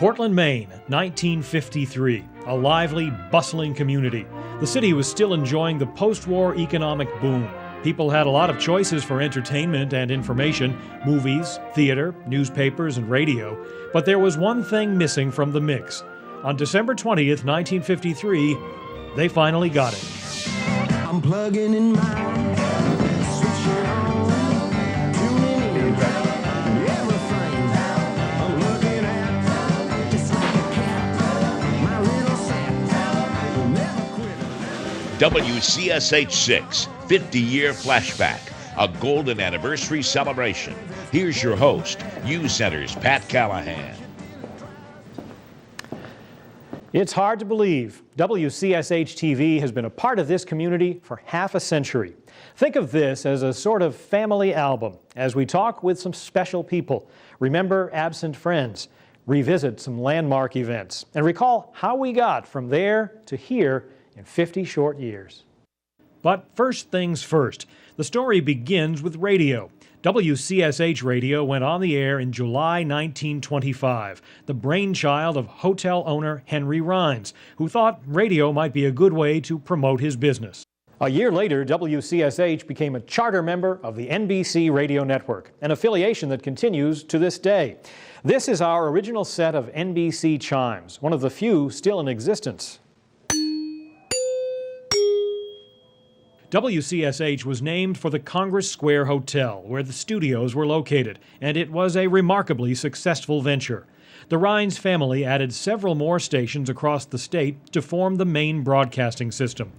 Portland, Maine, 1953. A lively, bustling community. The city was still enjoying the post-war economic boom. People had a lot of choices for entertainment and information, movies, theater, newspapers, and radio. But there was one thing missing from the mix. On December 20th, 1953, they finally got it. I'm plugging in my switching on, tuning in, everything I'm looking at, just like a cat, my little set will never quit. WCSH-6 50-year Flashback, a golden anniversary celebration. Here's your host, NewsCenter's Pat Callahan. It's hard to believe. WCSH-TV has been a part of this community for half a century. Think of this as a sort of family album as we talk with some special people, remember absent friends, revisit some landmark events, and recall how we got from there to here in 50 short years. But first things first, the story begins with radio. WCSH Radio went on the air in July 1925, the brainchild of hotel owner Henry Reynolds, who thought radio might be a good way to promote his business. A year later, WCSH became a charter member of the NBC Radio Network, an affiliation that continues to this day. This is our original set of NBC chimes, one of the few still in existence. WCSH was named for the Congress Square Hotel, where the studios were located, and it was a remarkably successful venture. The Reynolds family added several more stations across the state to form the Maine broadcasting system.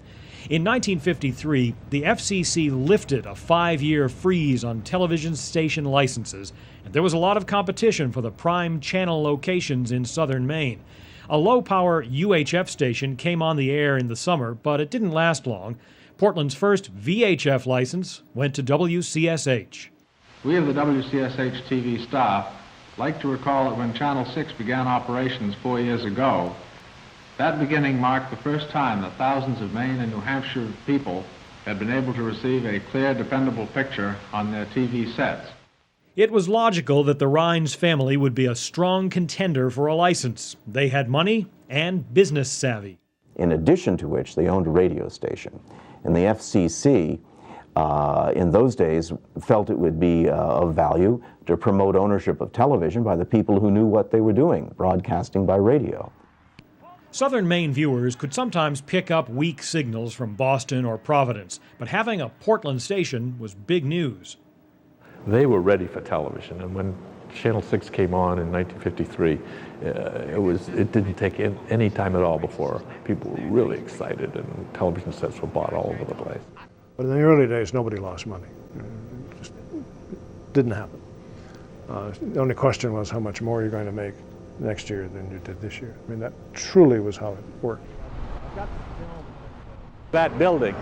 In 1953, the FCC lifted a 5-year freeze on television station licenses, and there was a lot of competition for the prime channel locations in southern Maine. A low-power UHF station came on the air in the summer, but it didn't last long. Portland's first VHF license went to WCSH. We of the WCSH-TV staff like to recall that when Channel 6 began operations 4 years ago, that beginning marked the first time that thousands of Maine and New Hampshire people had been able to receive a clear, dependable picture on their TV sets. It was logical that the Reynolds family would be a strong contender for a license. They had money and business savvy. In addition to which, they owned a radio station. And the FCC, in those days, felt it would be of value to promote ownership of television by the people who knew what they were doing, broadcasting by radio. Southern Maine viewers could sometimes pick up weak signals from Boston or Providence, but having a Portland station was big news. They were ready for television, and when Channel 6 came on in 1953, it didn't take any time at all before people were really excited, and television sets were bought all over the place. But in the early days, nobody lost money. It just didn't happen. The only question was how much more you're going to make next year than you did this year. I mean, that truly was how it worked. That building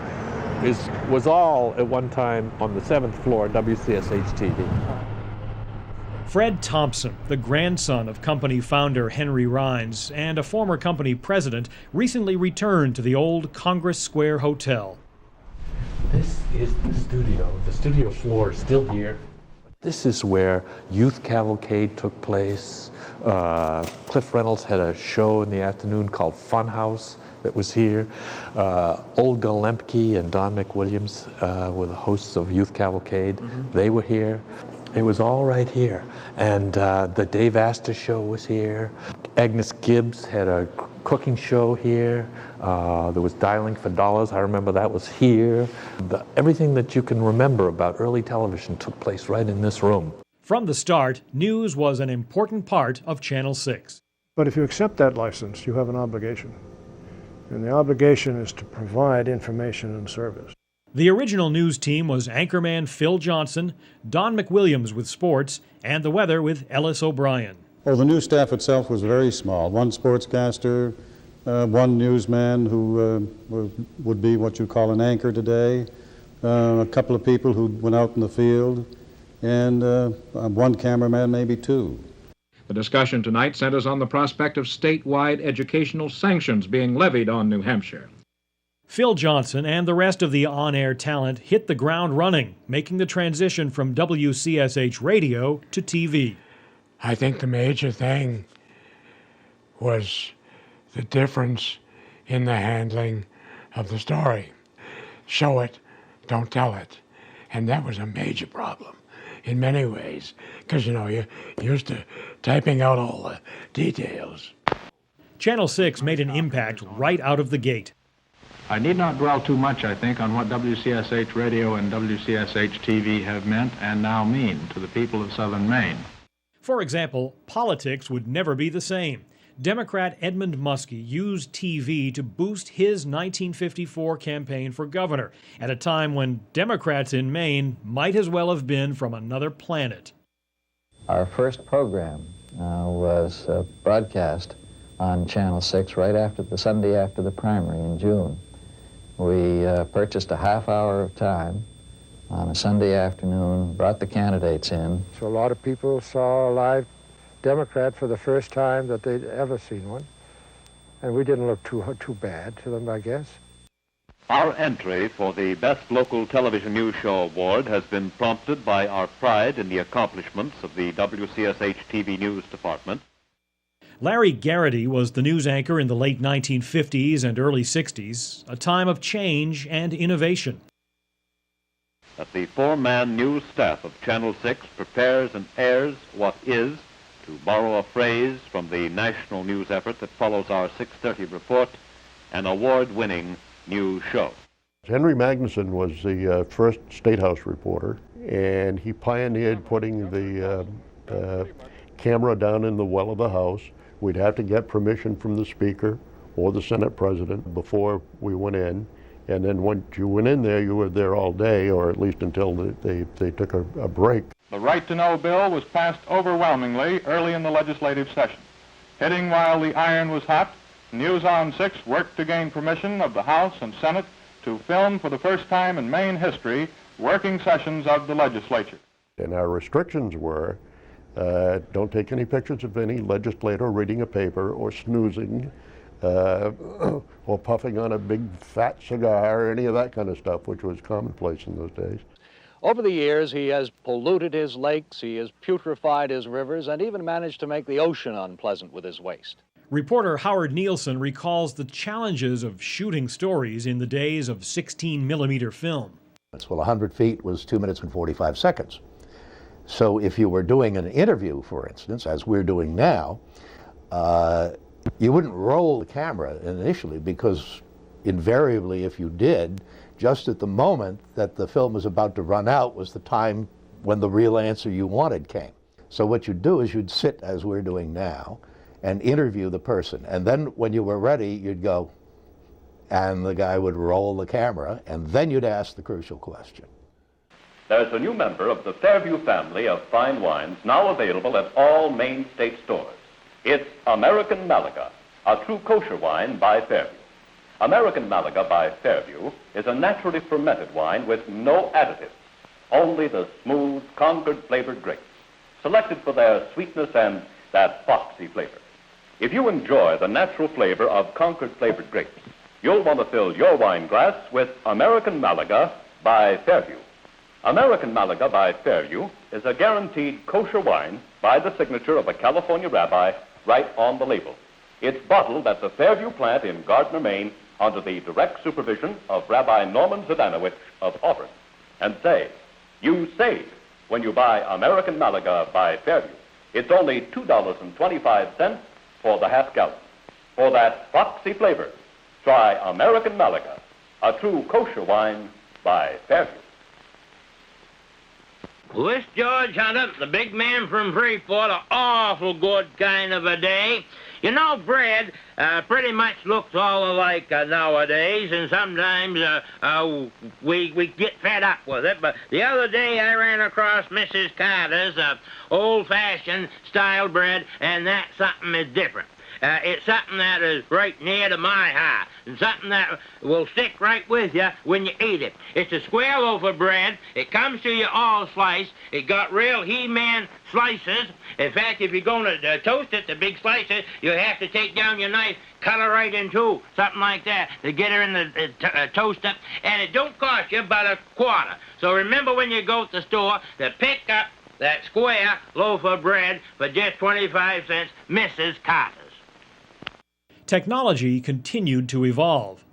was all at one time on the 7th floor WCSH-TV. Fred Thompson, the grandson of company founder Henry Reynolds and a former company president, recently returned to the old Congress Square Hotel. This is the studio. The studio floor is still here. This is where Youth Cavalcade took place. Cliff Reynolds had a show in the afternoon called Funhouse that was here. Olga Lemke and Don McWilliams were the hosts of Youth Cavalcade. Mm-hmm. They were here. It was all right here. And the Dave Astor show was here. Agnes Gibbs had a cooking show here. There was Dialing for Dollars. I remember that was here. Everything that you can remember about early television took place right in this room. From the start, news was an important part of Channel 6. But if you accept that license, you have an obligation. And the obligation is to provide information and service. The original news team was anchorman Phil Johnson, Don McWilliams with sports, and the weather with Ellis O'Brien. Well, the news staff itself was very small. One sportscaster, one newsman who would be what you call an anchor today, a couple of people who went out in the field, and one cameraman, maybe two. The discussion tonight centers on the prospect of statewide educational sanctions being levied on New Hampshire. Phil Johnson and the rest of the on-air talent hit the ground running, making the transition from WCSH radio to TV. I think the major thing was the difference in the handling of the story. Show it, don't tell it. And that was a major problem in many ways, because, you know, you're used to typing out all the details. Channel 6 made an impact right out of the gate. I need not dwell too much, I think, on what WCSH Radio and WCSH-TV have meant and now mean to the people of southern Maine. For example, politics would never be the same. Democrat Edmund Muskie used TV to boost his 1954 campaign for governor at a time when Democrats in Maine might as well have been from another planet. Our first program was broadcast on Channel 6 right after the Sunday after the primary in June. We purchased a half hour of time on a Sunday afternoon, brought the candidates in. So a lot of people saw a live Democrat for the first time that they'd ever seen one. And we didn't look too bad to them, I guess. Our entry for the Best Local Television News Show Award has been prompted by our pride in the accomplishments of the WCSH-TV News Department. Larry Garrity was the news anchor in the late 1950s and early 60s, a time of change and innovation. That the four-man news staff of Channel 6 prepares and airs what is, to borrow a phrase from the national news effort that follows our 6:30 report, an award-winning news show. Henry Magnuson was the first State House reporter, and he pioneered putting the camera down in the well of the House. We'd have to get permission from the Speaker or the Senate President before we went in. And then once you went in there, you were there all day, or at least until they took a break. The Right to Know bill was passed overwhelmingly early in the legislative session. Hitting while the iron was hot, News on 6 worked to gain permission of the House and Senate to film for the first time in Maine history working sessions of the legislature. And our restrictions were, don't take any pictures of any legislator reading a paper or snoozing or puffing on a big fat cigar or any of that kind of stuff, which was commonplace in those days. Over the years, he has polluted his lakes, he has putrefied his rivers, and even managed to make the ocean unpleasant with his waste. Reporter Howard Nielsen recalls the challenges of shooting stories in the days of 16mm film. Well, 100 feet was 2 minutes and 45 seconds. So if you were doing an interview, for instance, as we're doing now, you wouldn't roll the camera initially, because invariably if you did, just at the moment that the film was about to run out was the time when the real answer you wanted came. So what you'd do is you'd sit, as we're doing now, and interview the person. And then when you were ready, you'd go, and the guy would roll the camera, and then you'd ask the crucial question. There's a new member of the Fairview family of fine wines now available at all Maine state stores. It's American Malaga, a true kosher wine by Fairview. American Malaga by Fairview is a naturally fermented wine with no additives, only the smooth Concord-flavored grapes, selected for their sweetness and that foxy flavor. If you enjoy the natural flavor of Concord-flavored grapes, you'll want to fill your wine glass with American Malaga by Fairview. American Malaga by Fairview is a guaranteed kosher wine by the signature of a California rabbi right on the label. It's bottled at the Fairview plant in Gardner, Maine, under the direct supervision of Rabbi Norman Zdanowicz of Auburn. And say, you save when you buy American Malaga by Fairview. It's only $2.25 for the half gallon. For that foxy flavor, try American Malaga, a true kosher wine by Fairview. Well, this George Hunter, the big man from Freeport, an awful good kind of a day. You know, bread pretty much looks all alike nowadays, and sometimes we get fed up with it. But the other day I ran across Mrs. Carter's old-fashioned style bread, and that's something that's different. It's something that is right near to my heart, and something that will stick right with you when you eat it. It's a square loaf of bread. It comes to you all sliced. It got real He-Man slices. In fact, if you're going to toast it, the big slices, you have to take down your knife, cut her right in two, something like that, to get her in the toaster. And it don't cost you but $0.25. So remember when you go to the store to pick up that square loaf of bread for just 25 cents, Mrs. Carter's. Technology continued to evolve.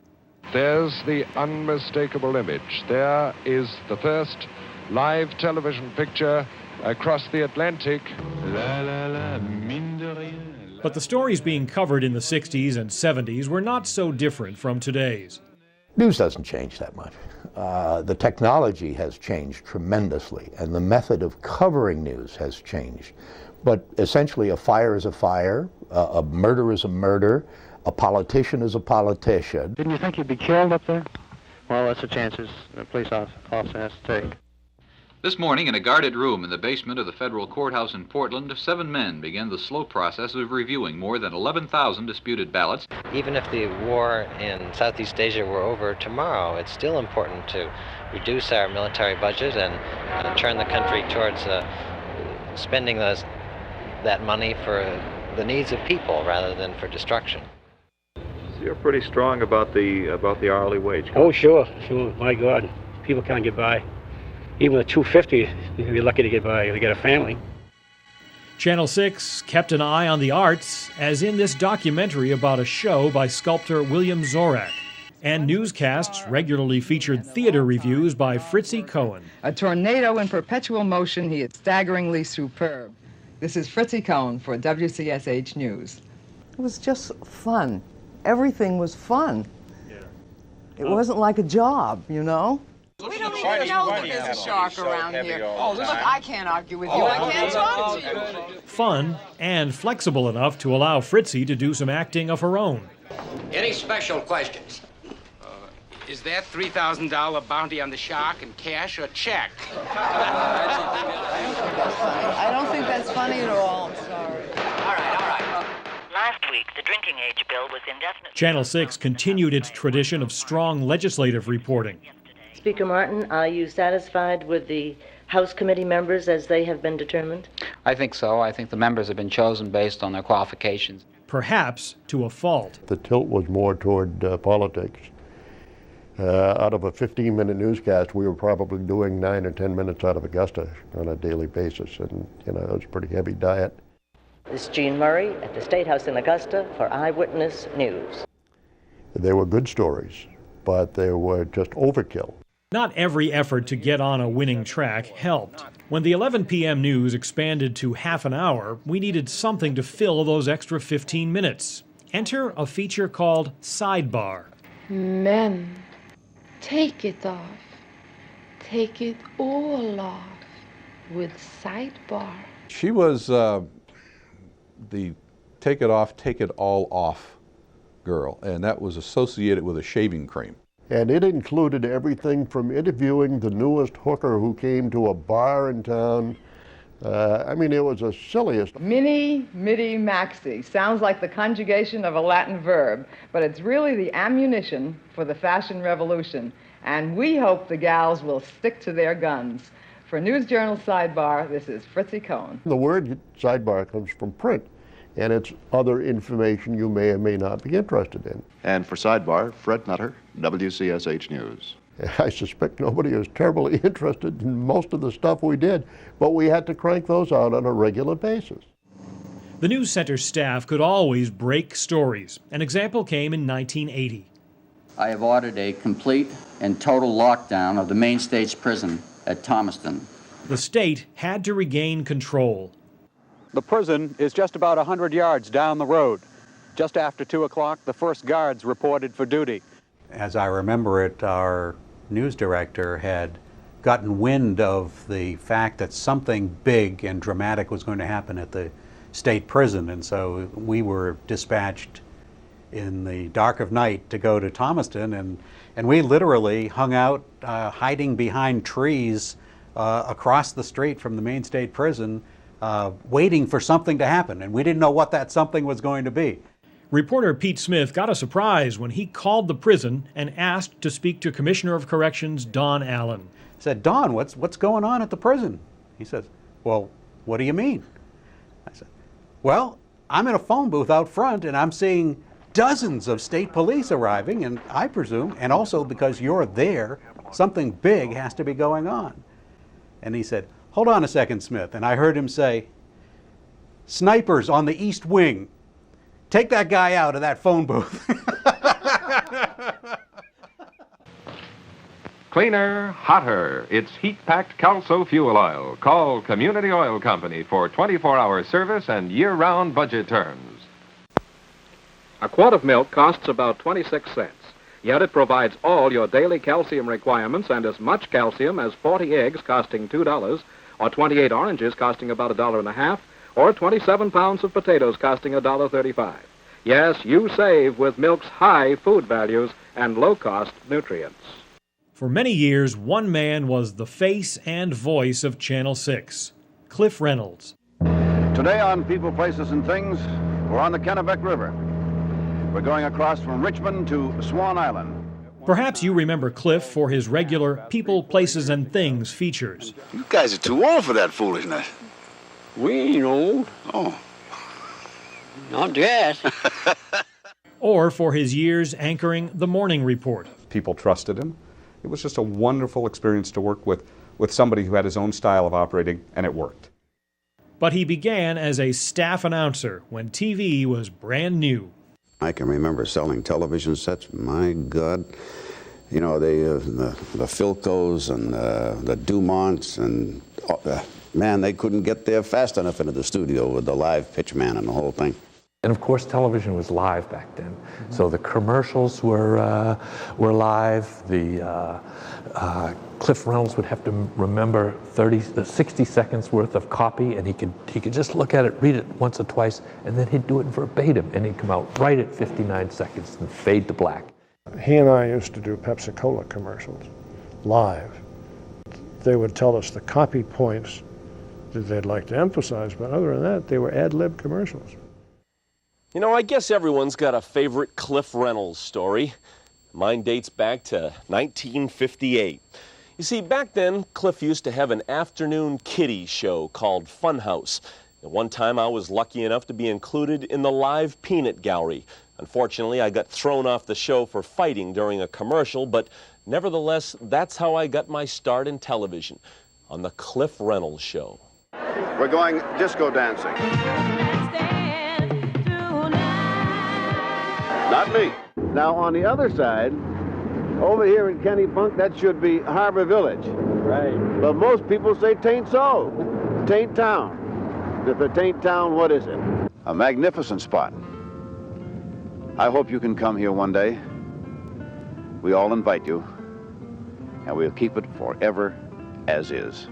There's the unmistakable image. There is the first live television picture across the Atlantic. But the stories being covered in the 60s and 70s were not so different from today's. News doesn't change that much. The technology has changed tremendously, and the method of covering news has changed. But essentially, a fire is a fire, a murder is a murder, a politician is a politician. Didn't you think you'd be killed up there? Well, that's the chances a police officer has to take. This morning, in a guarded room in the basement of the federal courthouse in Portland, 7 men began the slow process of reviewing more than 11,000 disputed ballots. Even if the war in Southeast Asia were over tomorrow, it's still important to reduce our military budget and turn the country towards spending that money for the needs of people rather than for destruction. So you're pretty strong about the hourly wage. Oh, sure. My God, people can't get by. Even with $2.50, you're lucky to get by if you get a family. Channel 6 kept an eye on the arts, as in this documentary about a show by sculptor William Zorak. And newscasts regularly featured theater reviews by Fritzy Cohen. A tornado in perpetual motion, he is staggeringly superb. This is Fritzy Cohen for WCSH News. It was just fun. Everything was fun. It wasn't like a job, you know? We don't even know that there's a shark around here. Look, I can't argue with you. I can't talk to you. Fun and flexible enough to allow Fritzy to do some acting of her own. Any special questions? Is that $3,000 bounty on the shark in cash or check? I don't think that's funny at all. I'm sorry. All right. Last week, the drinking age bill was indefinite. Channel 6 continued its tradition of strong legislative reporting. Speaker Martin, are you satisfied with the House committee members as they have been determined? I think so. I think the members have been chosen based on their qualifications. Perhaps to a fault. The tilt was more toward politics. Out of a 15-minute newscast, we were probably doing 9 or 10 minutes out of Augusta on a daily basis, and it was a pretty heavy diet. This is Jean Murray at the State House in Augusta for Eyewitness News. They were good stories, but they were just overkill. Not every effort to get on a winning track helped. When the 11 p.m. news expanded to half an hour, we needed something to fill those extra 15 minutes. Enter a feature called Sidebar. Men, take it off. Take it all off with Sidebar. She was the take it off, take it all off girl, and that was associated with a shaving cream. And it included everything from interviewing the newest hooker who came to a bar in town. I mean, it was the silliest. Mini, midi, maxi. Sounds like the conjugation of a Latin verb, but it's really the ammunition for the fashion revolution. And we hope the gals will stick to their guns. For News Journal Sidebar, this is Fritzy Cohen. The word sidebar comes from print, and it's other information you may or may not be interested in. And for Sidebar, Fred Nutter, WCSH News. I suspect nobody is terribly interested in most of the stuff we did, but we had to crank those out on a regular basis. The NewsCenter staff could always break stories. An example came in 1980. I have ordered a complete and total lockdown of the Maine State's prison at Thomaston. The state had to regain control. The prison is just about 100 yards down the road. Just after 2 o'clock, the first guards reported for duty. As I remember it, our news director had gotten wind of the fact that something big and dramatic was going to happen at the state prison, and so we were dispatched in the dark of night to go to Thomaston, and we literally hung out hiding behind trees across the street from the Maine State Prison, waiting for something to happen, and we didn't know what that something was going to be. Reporter Pete Smith got a surprise when he called the prison and asked to speak to Commissioner of Corrections Don Allen. I said, Don, what's going on at the prison? He says, well, what do you mean? I said, well, I'm in a phone booth out front and I'm seeing dozens of state police arriving, and I presume, and also because you're there, something big has to be going on. And he said, hold on a second, Smith. And I heard him say, snipers on the east wing. take that guy out of that phone booth. Cleaner, hotter. It's heat-packed Calso fuel oil. Call Community Oil Company for 24-hour service and year-round budget terms. A quart of milk costs about 26 cents. Yet it provides all your daily calcium requirements and as much calcium as 40 eggs costing $2, or 28 oranges costing about $1.50, or 27 pounds of potatoes costing $1.35. Yes, you save with milk's high food values and low-cost nutrients. For many years, one man was the face and voice of Channel 6, Cliff Reynolds. Today on People, Places, and Things, we're on the Kennebec River. We're going across from Richmond to Swan Island. Perhaps you remember Cliff for his regular People, Places, and Things features. You guys are too old for that foolishness. We ain't old. Oh. Not yet. Or for his years anchoring The Morning Report. People trusted him. It was just a wonderful experience to work with somebody who had his own style of operating, and it worked. But he began as a staff announcer when TV was brand new. I can remember selling television sets. My God, you know, the Philcos and the Dumonts, and man, they couldn't get there fast enough into the studio with the live pitch man and the whole thing. And of course, television was live back then. So the commercials were live. The Cliff Reynolds would have to remember 60 seconds worth of copy, and he could just look at it, read it once or twice, and then he'd do it verbatim, and he'd come out right at 59 seconds and fade to black. He and I used to do Pepsi-Cola commercials live. They would tell us the copy points that they'd like to emphasize, but other than that, they were ad-lib commercials. You know, I guess everyone's got a favorite Cliff Reynolds story. Mine dates back to 1958. You see, back then, Cliff used to have an afternoon kiddie show called Funhouse. At one time, I was lucky enough to be included in the live peanut gallery. Unfortunately, I got thrown off the show for fighting during a commercial, but nevertheless, that's how I got my start in television, on the Cliff Reynolds Show. We're going disco dancing. Not me. Now, on the other side, over here in Kenny Funk, that should be Harbor Village. Right. But most people say tain't so. Tain't town. If it tain't town, what is it? A magnificent spot. I hope you can come here one day. We all invite you, and we'll keep it forever as is.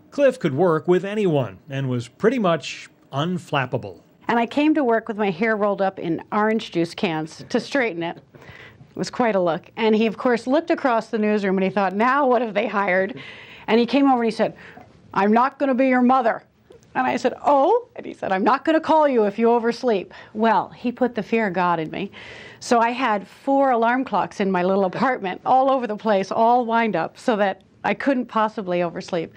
Cliff could work with anyone and was pretty much unflappable. And I came to work with my hair rolled up in orange juice cans to straighten it. It was quite a look. And he, of course, looked across the newsroom and he thought, now what have they hired? And he came over and he said, I'm not going to be your mother. And I said, oh? And he said, I'm not going to call you if you oversleep. Well, he put the fear of God in me. So I had 4 alarm clocks in my little apartment all over the place, all wind up, so that I couldn't possibly oversleep.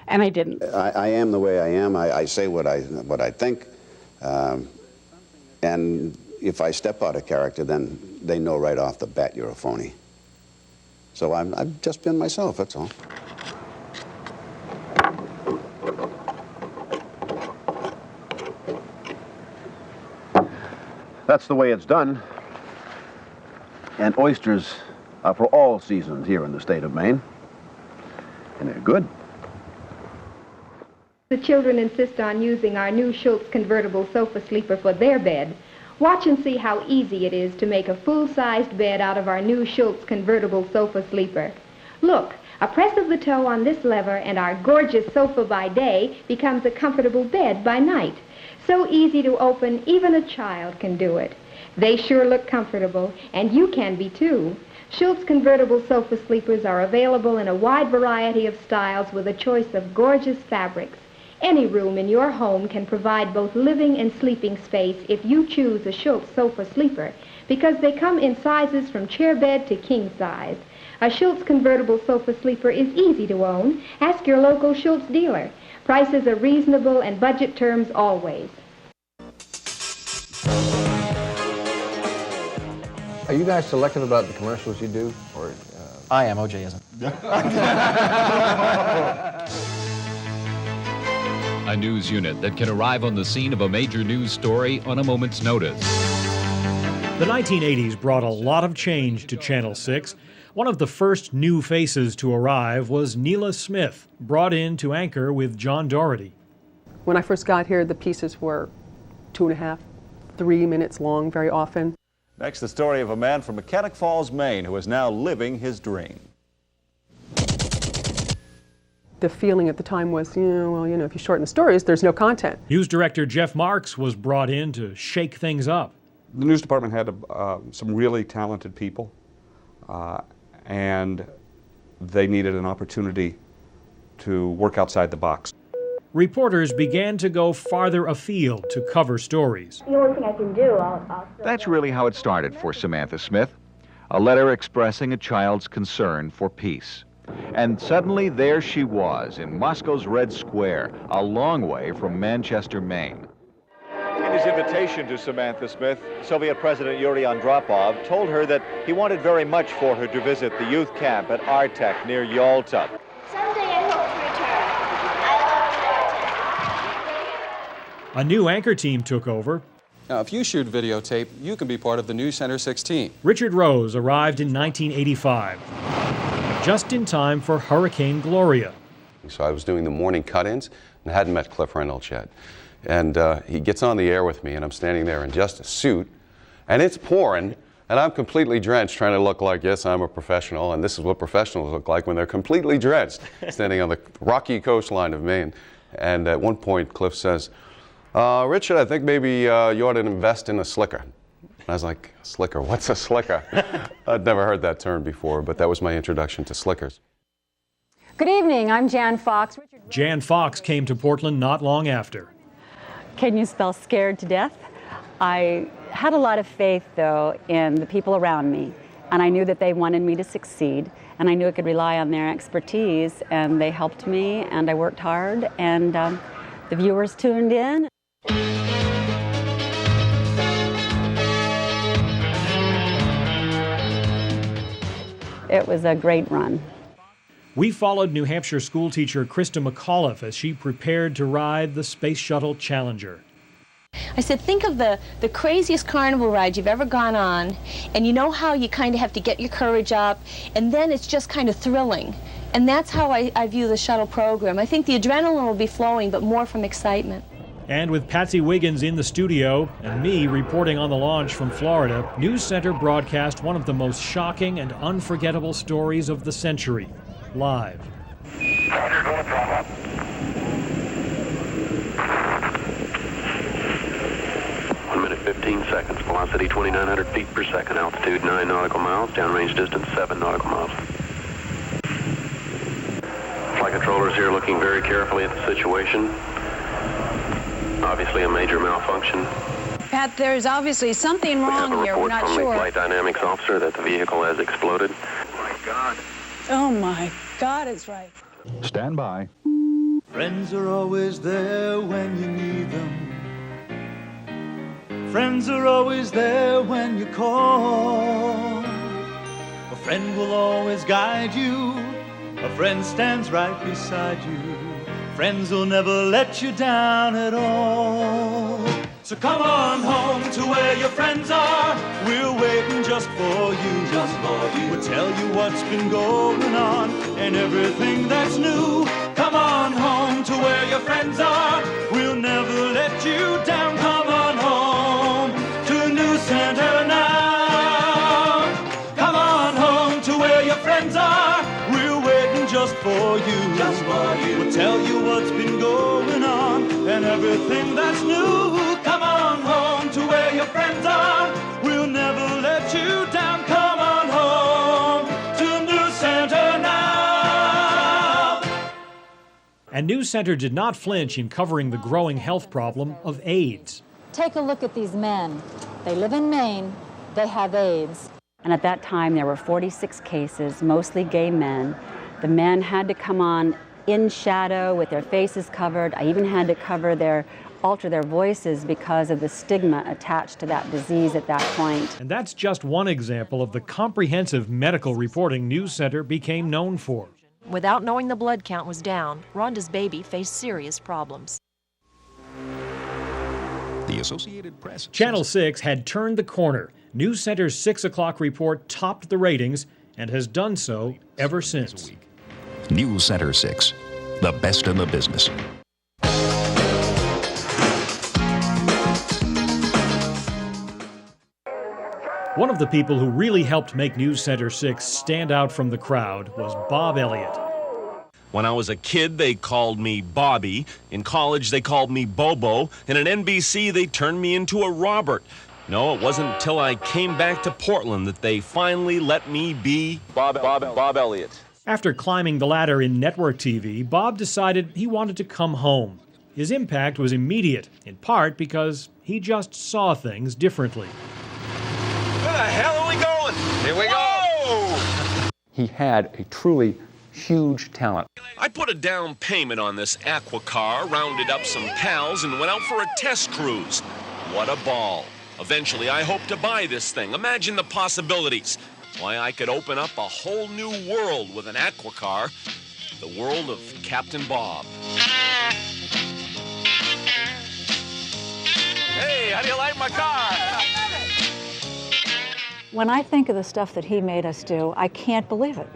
And I didn't. I am the way I am. I say what I think. And if I step out of character, then they know right off the bat you're a phony. So I've just been myself, that's all. That's the way it's done. And oysters are for all seasons here in the state of Maine. And they're good. The children insist on using our new Schultz convertible sofa sleeper for their bed. Watch and see how easy it is to make a full-sized bed out of our new Schultz convertible sofa sleeper. Look, a press of the toe on this lever and our gorgeous sofa by day becomes a comfortable bed by night. So easy to open, even a child can do it. They sure look comfortable, and you can be too. Schultz convertible sofa sleepers are available in a wide variety of styles with a choice of gorgeous fabrics. Any room in your home can provide both living and sleeping space if you choose a Schultz sofa sleeper, because they come in sizes from chair bed to king size. A Schultz convertible sofa sleeper is easy to own. Ask your local Schultz dealer. Prices are reasonable and budget terms always. Are you guys selective about the commercials you do? Or I am, OJ isn't. a news unit that can arrive on the scene of a major news story on a moment's notice. The 1980s brought a lot of change to Channel 6. One of the first new faces to arrive was Neela Smith, brought in to anchor with John Doherty. When I first got here, the pieces were 2.5, 3 minutes long very often. Next, the story of a man from Mechanic Falls, Maine, who is now living his dream. The feeling at the time was, if you shorten the stories, there's no content. News director Jeff Marks was brought in to shake things up. The news department had some really talented people, and they needed an opportunity to work outside the box. Reporters began to go farther afield to cover stories. The only thing I can do, I'll That's really how it started for Samantha Smith. A letter expressing a child's concern for peace. And suddenly there she was in Moscow's Red Square, a long way from Manchester, Maine. In his invitation to Samantha Smith, Soviet President Yuri Andropov told her that he wanted very much for her to visit the youth camp at Artek near Yalta. Someday I hope to return. A new anchor team took over. Now, if you shoot videotape, you can be part of the NewsCenter 16. Richard Rose arrived in 1985, just in time for Hurricane Gloria. So I was doing the morning cut-ins and hadn't met Cliff Reynolds yet. And he gets on the air with me, and I'm standing there in just a suit, and it's pouring, and I'm completely drenched, trying to look like, yes, I'm a professional, and this is what professionals look like when they're completely drenched, standing on the rocky coastline of Maine. And at one point, Cliff says, Richard, I think maybe you ought to invest in a slicker. And I was like, slicker? What's a slicker? I'd never heard that term before, but that was my introduction to slickers. Good evening, I'm Jan Fox. Jan Fox came to Portland not long after. Can you spell scared to death? I had a lot of faith, though, in the people around me, and I knew that they wanted me to succeed, and I knew I could rely on their expertise, and they helped me, and I worked hard, and the viewers tuned in. It was a great run. We followed New Hampshire schoolteacher Krista McAuliffe as she prepared to ride the Space Shuttle Challenger. I said, think of the craziest carnival ride you've ever gone on, and you know how you kind of have to get your courage up, and then it's just kind of thrilling. And that's how I view the shuttle program. I think the adrenaline will be flowing, but more from excitement. And with Patsy Wiggins in the studio and me reporting on the launch from Florida, NewsCenter broadcast one of the most shocking and unforgettable stories of the century, live. 1 minute 15 seconds, velocity 2,900 feet per second, altitude 9 nautical miles, downrange distance 7 nautical miles. Flight controllers here looking very carefully at the situation. Obviously a major malfunction. Pat, there's obviously something wrong here. We're not from sure. The flight dynamics officer that the vehicle has exploded. Oh my God. Oh my God, it's right. Stand by. Friends are always there when you need them. Friends are always there when you call. A friend will always guide you. A friend stands right beside you. Friends will never let you down at all. So come on home to where your friends are. We're waiting just for you. Just for you. We'll tell you what's been going on and everything that's new. Come on home to where your friends are. We'll never let you down. Come on home to NewsCenter now. Come on home to where your friends are. We're waiting just for you. Just for you. We'll tell you what's been going on and everything that's new. Come on home to where your friends are. We'll never let you down. Come on home to NewsCenter now. And NewsCenter did not flinch in covering the growing health problem of AIDS. Take a look at these men. They live in Maine. They have AIDS. And at that time, there were 46 cases, mostly gay men. The men had to come on in shadow with their faces covered. I even had to alter their voices because of the stigma attached to that disease at that point. And that's just one example of the comprehensive medical reporting NewsCenter became known for. Without knowing the blood count was down, Rhonda's baby faced serious problems. The Associated Press. Channel 6 had turned the corner. NewsCenter's 6 o'clock report topped the ratings and has done so ever since. NewsCenter 6, the best in the business. One of the people who really helped make NewsCenter 6 stand out from the crowd was Bob Elliott. When I was a kid, they called me Bobby. In college, they called me Bobo. And at NBC, they turned me into a Robert. No, it wasn't until I came back to Portland that they finally let me be Bob Elliott. After climbing the ladder in network TV, Bob decided he wanted to come home. His impact was immediate, in part because he just saw things differently. Where the hell are we going? Here we go! He had a truly huge talent. I put a down payment on this aqua car, rounded up some pals, and went out for a test cruise. What a ball. Eventually, I hope to buy this thing. Imagine the possibilities. Why, I could open up a whole new world with an aqua car. The world of Captain Bob. Hey, how do you like my car? When I think of the stuff that he made us do, I can't believe it.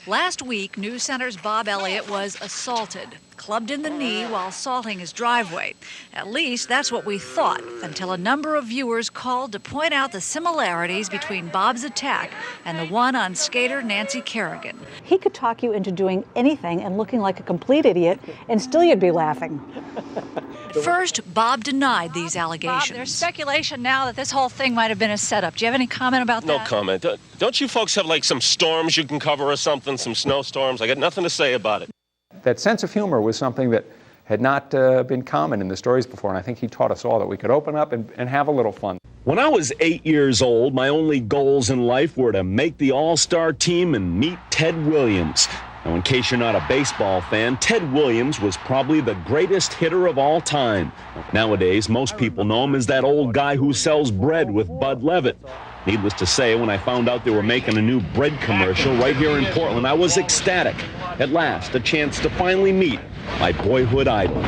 Last week, NewsCenter's Bob Elliott was assaulted, clubbed in the knee while salting his driveway. At least that's what we thought, until a number of viewers called to point out the similarities between Bob's attack and the one on skater Nancy Kerrigan. He could talk you into doing anything and looking like a complete idiot, and still you'd be laughing. First, Bob denied these allegations. Bob, there's speculation now that this whole thing might have been a setup. Do you have any comment about that? No comment. Don't you folks have like some storms you can cover or something, some snowstorms? I got nothing to say about it. That sense of humor was something that had not been common in the stories before, and I think he taught us all that we could open up and have a little fun. When I was 8 years old, my only goals in life were to make the All-Star team and meet Ted Williams. Now, in case you're not a baseball fan, Ted Williams was probably the greatest hitter of all time. Nowadays, most people know him as that old guy who sells bread with Bud Levitt. Needless to say, when I found out they were making a new bread commercial right here in Portland, I was ecstatic. At last, a chance to finally meet my boyhood idol.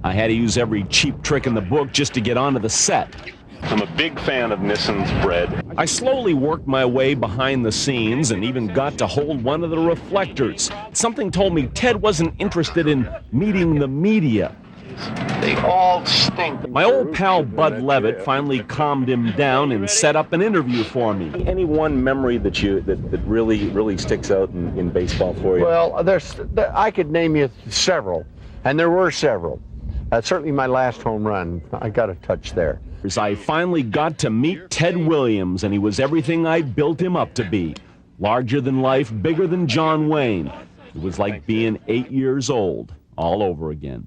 I had to use every cheap trick in the book just to get onto the set. I'm a big fan of Nissin's bread. I slowly worked my way behind the scenes and even got to hold one of the reflectors. Something told me Ted wasn't interested in meeting the media. They all stink. My old pal Bud Levitt finally calmed him down and set up an interview for me. Any one memory that really sticks out in baseball for you? Well, I could name you several, and there were several. Certainly my last home run, I got a touch there. I finally got to meet Ted Williams, and he was everything I built him up to be. Larger than life, bigger than John Wayne. It was like being 8 years old all over again.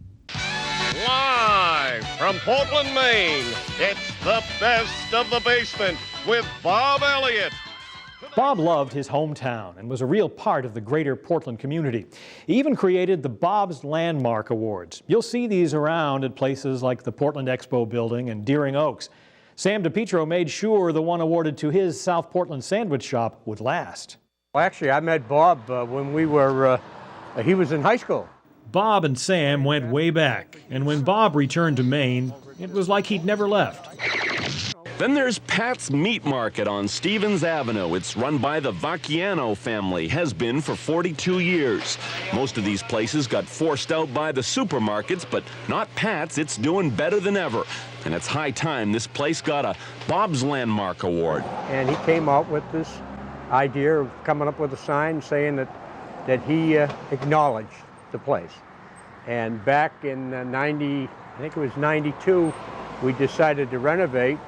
Live from Portland, Maine, it's the best of the basement with Bob Elliott. Bob loved his hometown and was a real part of the greater Portland community. He even created the Bob's Landmark Awards. You'll see these around at places like the Portland Expo Building and Deering Oaks. Sam DiPietro made sure the one awarded to his South Portland sandwich shop would last. Well, actually, I met Bob when he was in high school. Bob and Sam went way back, and when Bob returned to Maine, it was like he'd never left. Then there's Pat's Meat Market on Stevens Avenue. It's run by the Vacchiano family, has been for 42 years. Most of these places got forced out by the supermarkets, but not Pat's. It's doing better than ever. And it's high time this place got a Bob's Landmark Award. And he came up with this idea of coming up with a sign saying that he acknowledged the place. And back in I think it was 92, we decided to renovate.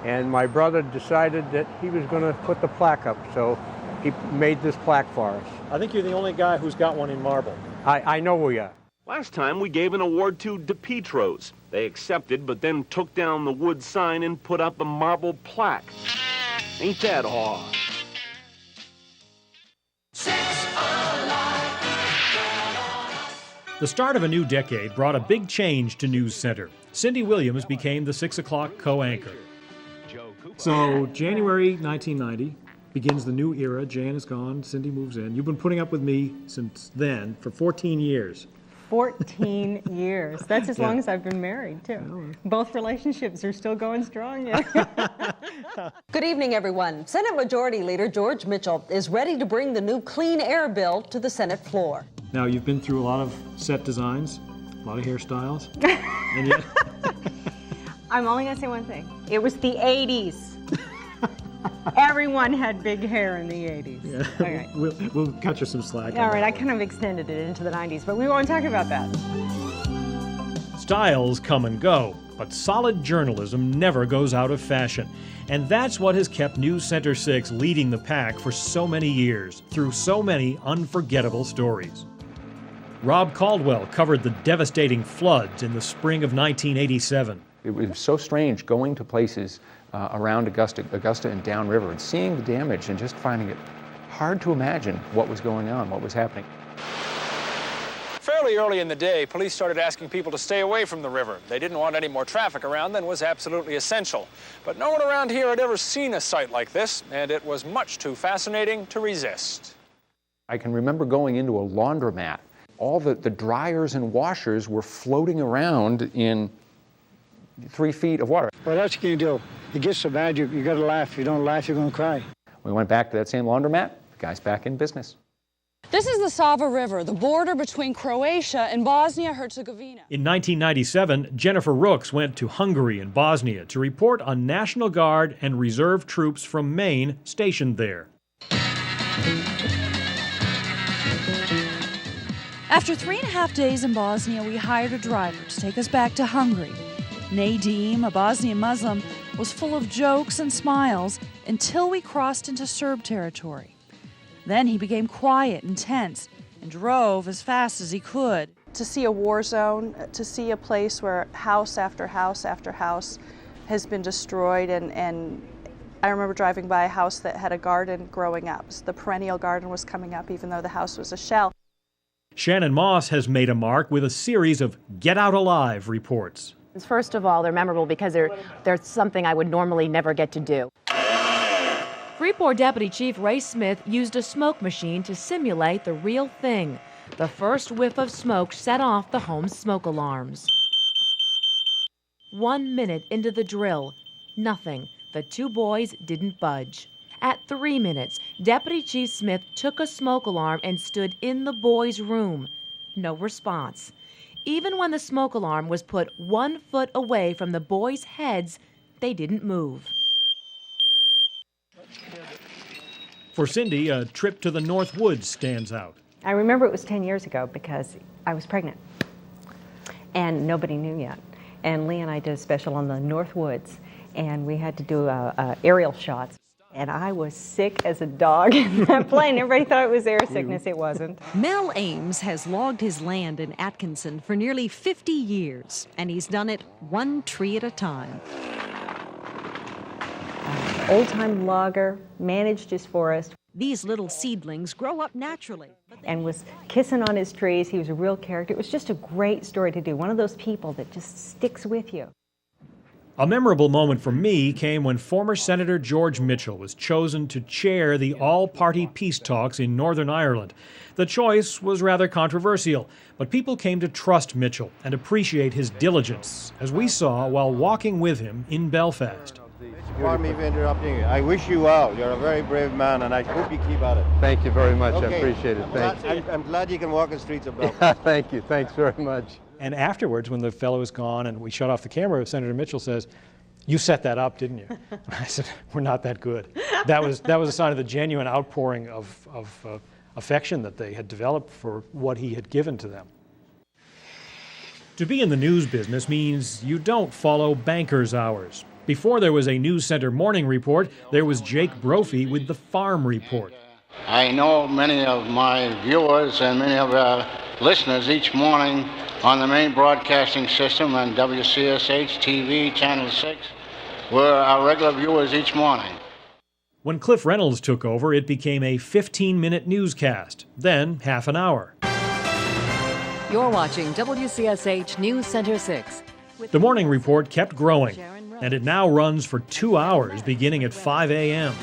And my brother decided that he was going to put the plaque up, so he made this plaque for us. I think you're the only guy who's got one in marble. I know we are. Last time we gave an award to DiPietro's. They accepted, but then took down the wood sign and put up a marble plaque. Ain't that hard? The start of a new decade brought a big change to NewsCenter. Cindy Williams became the 6 o'clock co-anchor. So January 1990 begins the new era. Jan is gone, Cindy moves in. You've been putting up with me since then for 14 years. 14 years. That's as long as I've been married, too. Both relationships are still going strong. Good evening, everyone. Senate Majority Leader George Mitchell is ready to bring the new clean air bill to the Senate floor. Now, you've been through a lot of set designs, a lot of hairstyles, and yet... I'm only going to say one thing. It was the 80s. Everyone had big hair in the 80s. Yeah. All right. We'll cut you some slack. All right, I kind of extended it into the 90s, but we won't talk about that. Styles come and go, but solid journalism never goes out of fashion. And that's what has kept NewsCenter 6 leading the pack for so many years, through so many unforgettable stories. Rob Caldwell covered the devastating floods in the spring of 1987. It was so strange going to places around Augusta and downriver and seeing the damage and just finding it hard to imagine what was going on, what was happening. Fairly early in the day, police started asking people to stay away from the river. They didn't want any more traffic around than was absolutely essential. But no one around here had ever seen a sight like this, and it was much too fascinating to resist. I can remember going into a laundromat. All the dryers and washers were floating around in 3 feet of water. Well, that's what you do. It gets so bad, you got to laugh. If you don't laugh, you're going to cry. We went back to that same laundromat. The guy's back in business. This is the Sava River, the border between Croatia and Bosnia-Herzegovina. In 1997, Jennifer Rooks went to Hungary and Bosnia to report on National Guard and reserve troops from Maine stationed there. After 3.5 days in Bosnia, we hired a driver to take us back to Hungary. Nadim, a Bosnian Muslim, was full of jokes and smiles until we crossed into Serb territory. Then he became quiet and tense and drove as fast as he could. To see a war zone, to see a place where house after house after house has been destroyed, and I remember driving by a house that had a garden growing up. The perennial garden was coming up even though the house was a shell. Shannon Moss has made a mark with a series of Get Out Alive reports. First of all, they're memorable because they're something I would normally never get to do. Freeport Deputy Chief Ray Smith used a smoke machine to simulate the real thing. The first whiff of smoke set off the home's smoke alarms. 1 minute into the drill, nothing. The two boys didn't budge. At 3 minutes, Deputy Chief Smith took a smoke alarm and stood in the boys' room. No response. Even when the smoke alarm was put 1 foot away from the boys' heads, they didn't move. For Cindy, a trip to the North Woods stands out. I remember it was 10 years ago because I was pregnant and nobody knew yet. And Lee and I did a special on the North Woods, and we had to do aerial shots. And I was sick as a dog in that plane. Everybody thought it was air sickness. It wasn't. Mel Ames has logged his land in Atkinson for nearly 50 years, and he's done it 1 tree at a time. Old-time logger, managed his forest. These little seedlings grow up naturally. And was kissing on his trees. He was a real character. It was just a great story to do. One of those people that just sticks with you. A memorable moment for me came when former Senator George Mitchell was chosen to chair the all-party peace talks in Northern Ireland. The choice was rather controversial, but people came to trust Mitchell and appreciate his diligence, as we saw while walking with him in Belfast. Pardon me for interrupting you. I wish you well. You're a very brave man, and I hope you keep at it. Thank you very much. Okay. I appreciate it. Thank you. I'm glad you can walk the streets of Belfast. Thank you. Thanks very much. And afterwards, when the fellow was gone and we shut off the camera, Senator Mitchell says, "You set that up, didn't you?" I said, "We're not that good." That was a sign of the genuine outpouring of affection that they had developed for what he had given to them. To be in the news business means you don't follow banker's hours. Before there was a NewsCenter morning report, there was Jake Brophy with the Farm Report. I know many of my viewers and many of our listeners each morning on the main broadcasting system on WCSH-TV, Channel 6, were our regular viewers each morning. When Cliff Reynolds took over, it became a 15-minute newscast, then half an hour. You're watching WCSH News Center 6. The morning report kept growing, and it now runs for 2 hours beginning at 5 a.m.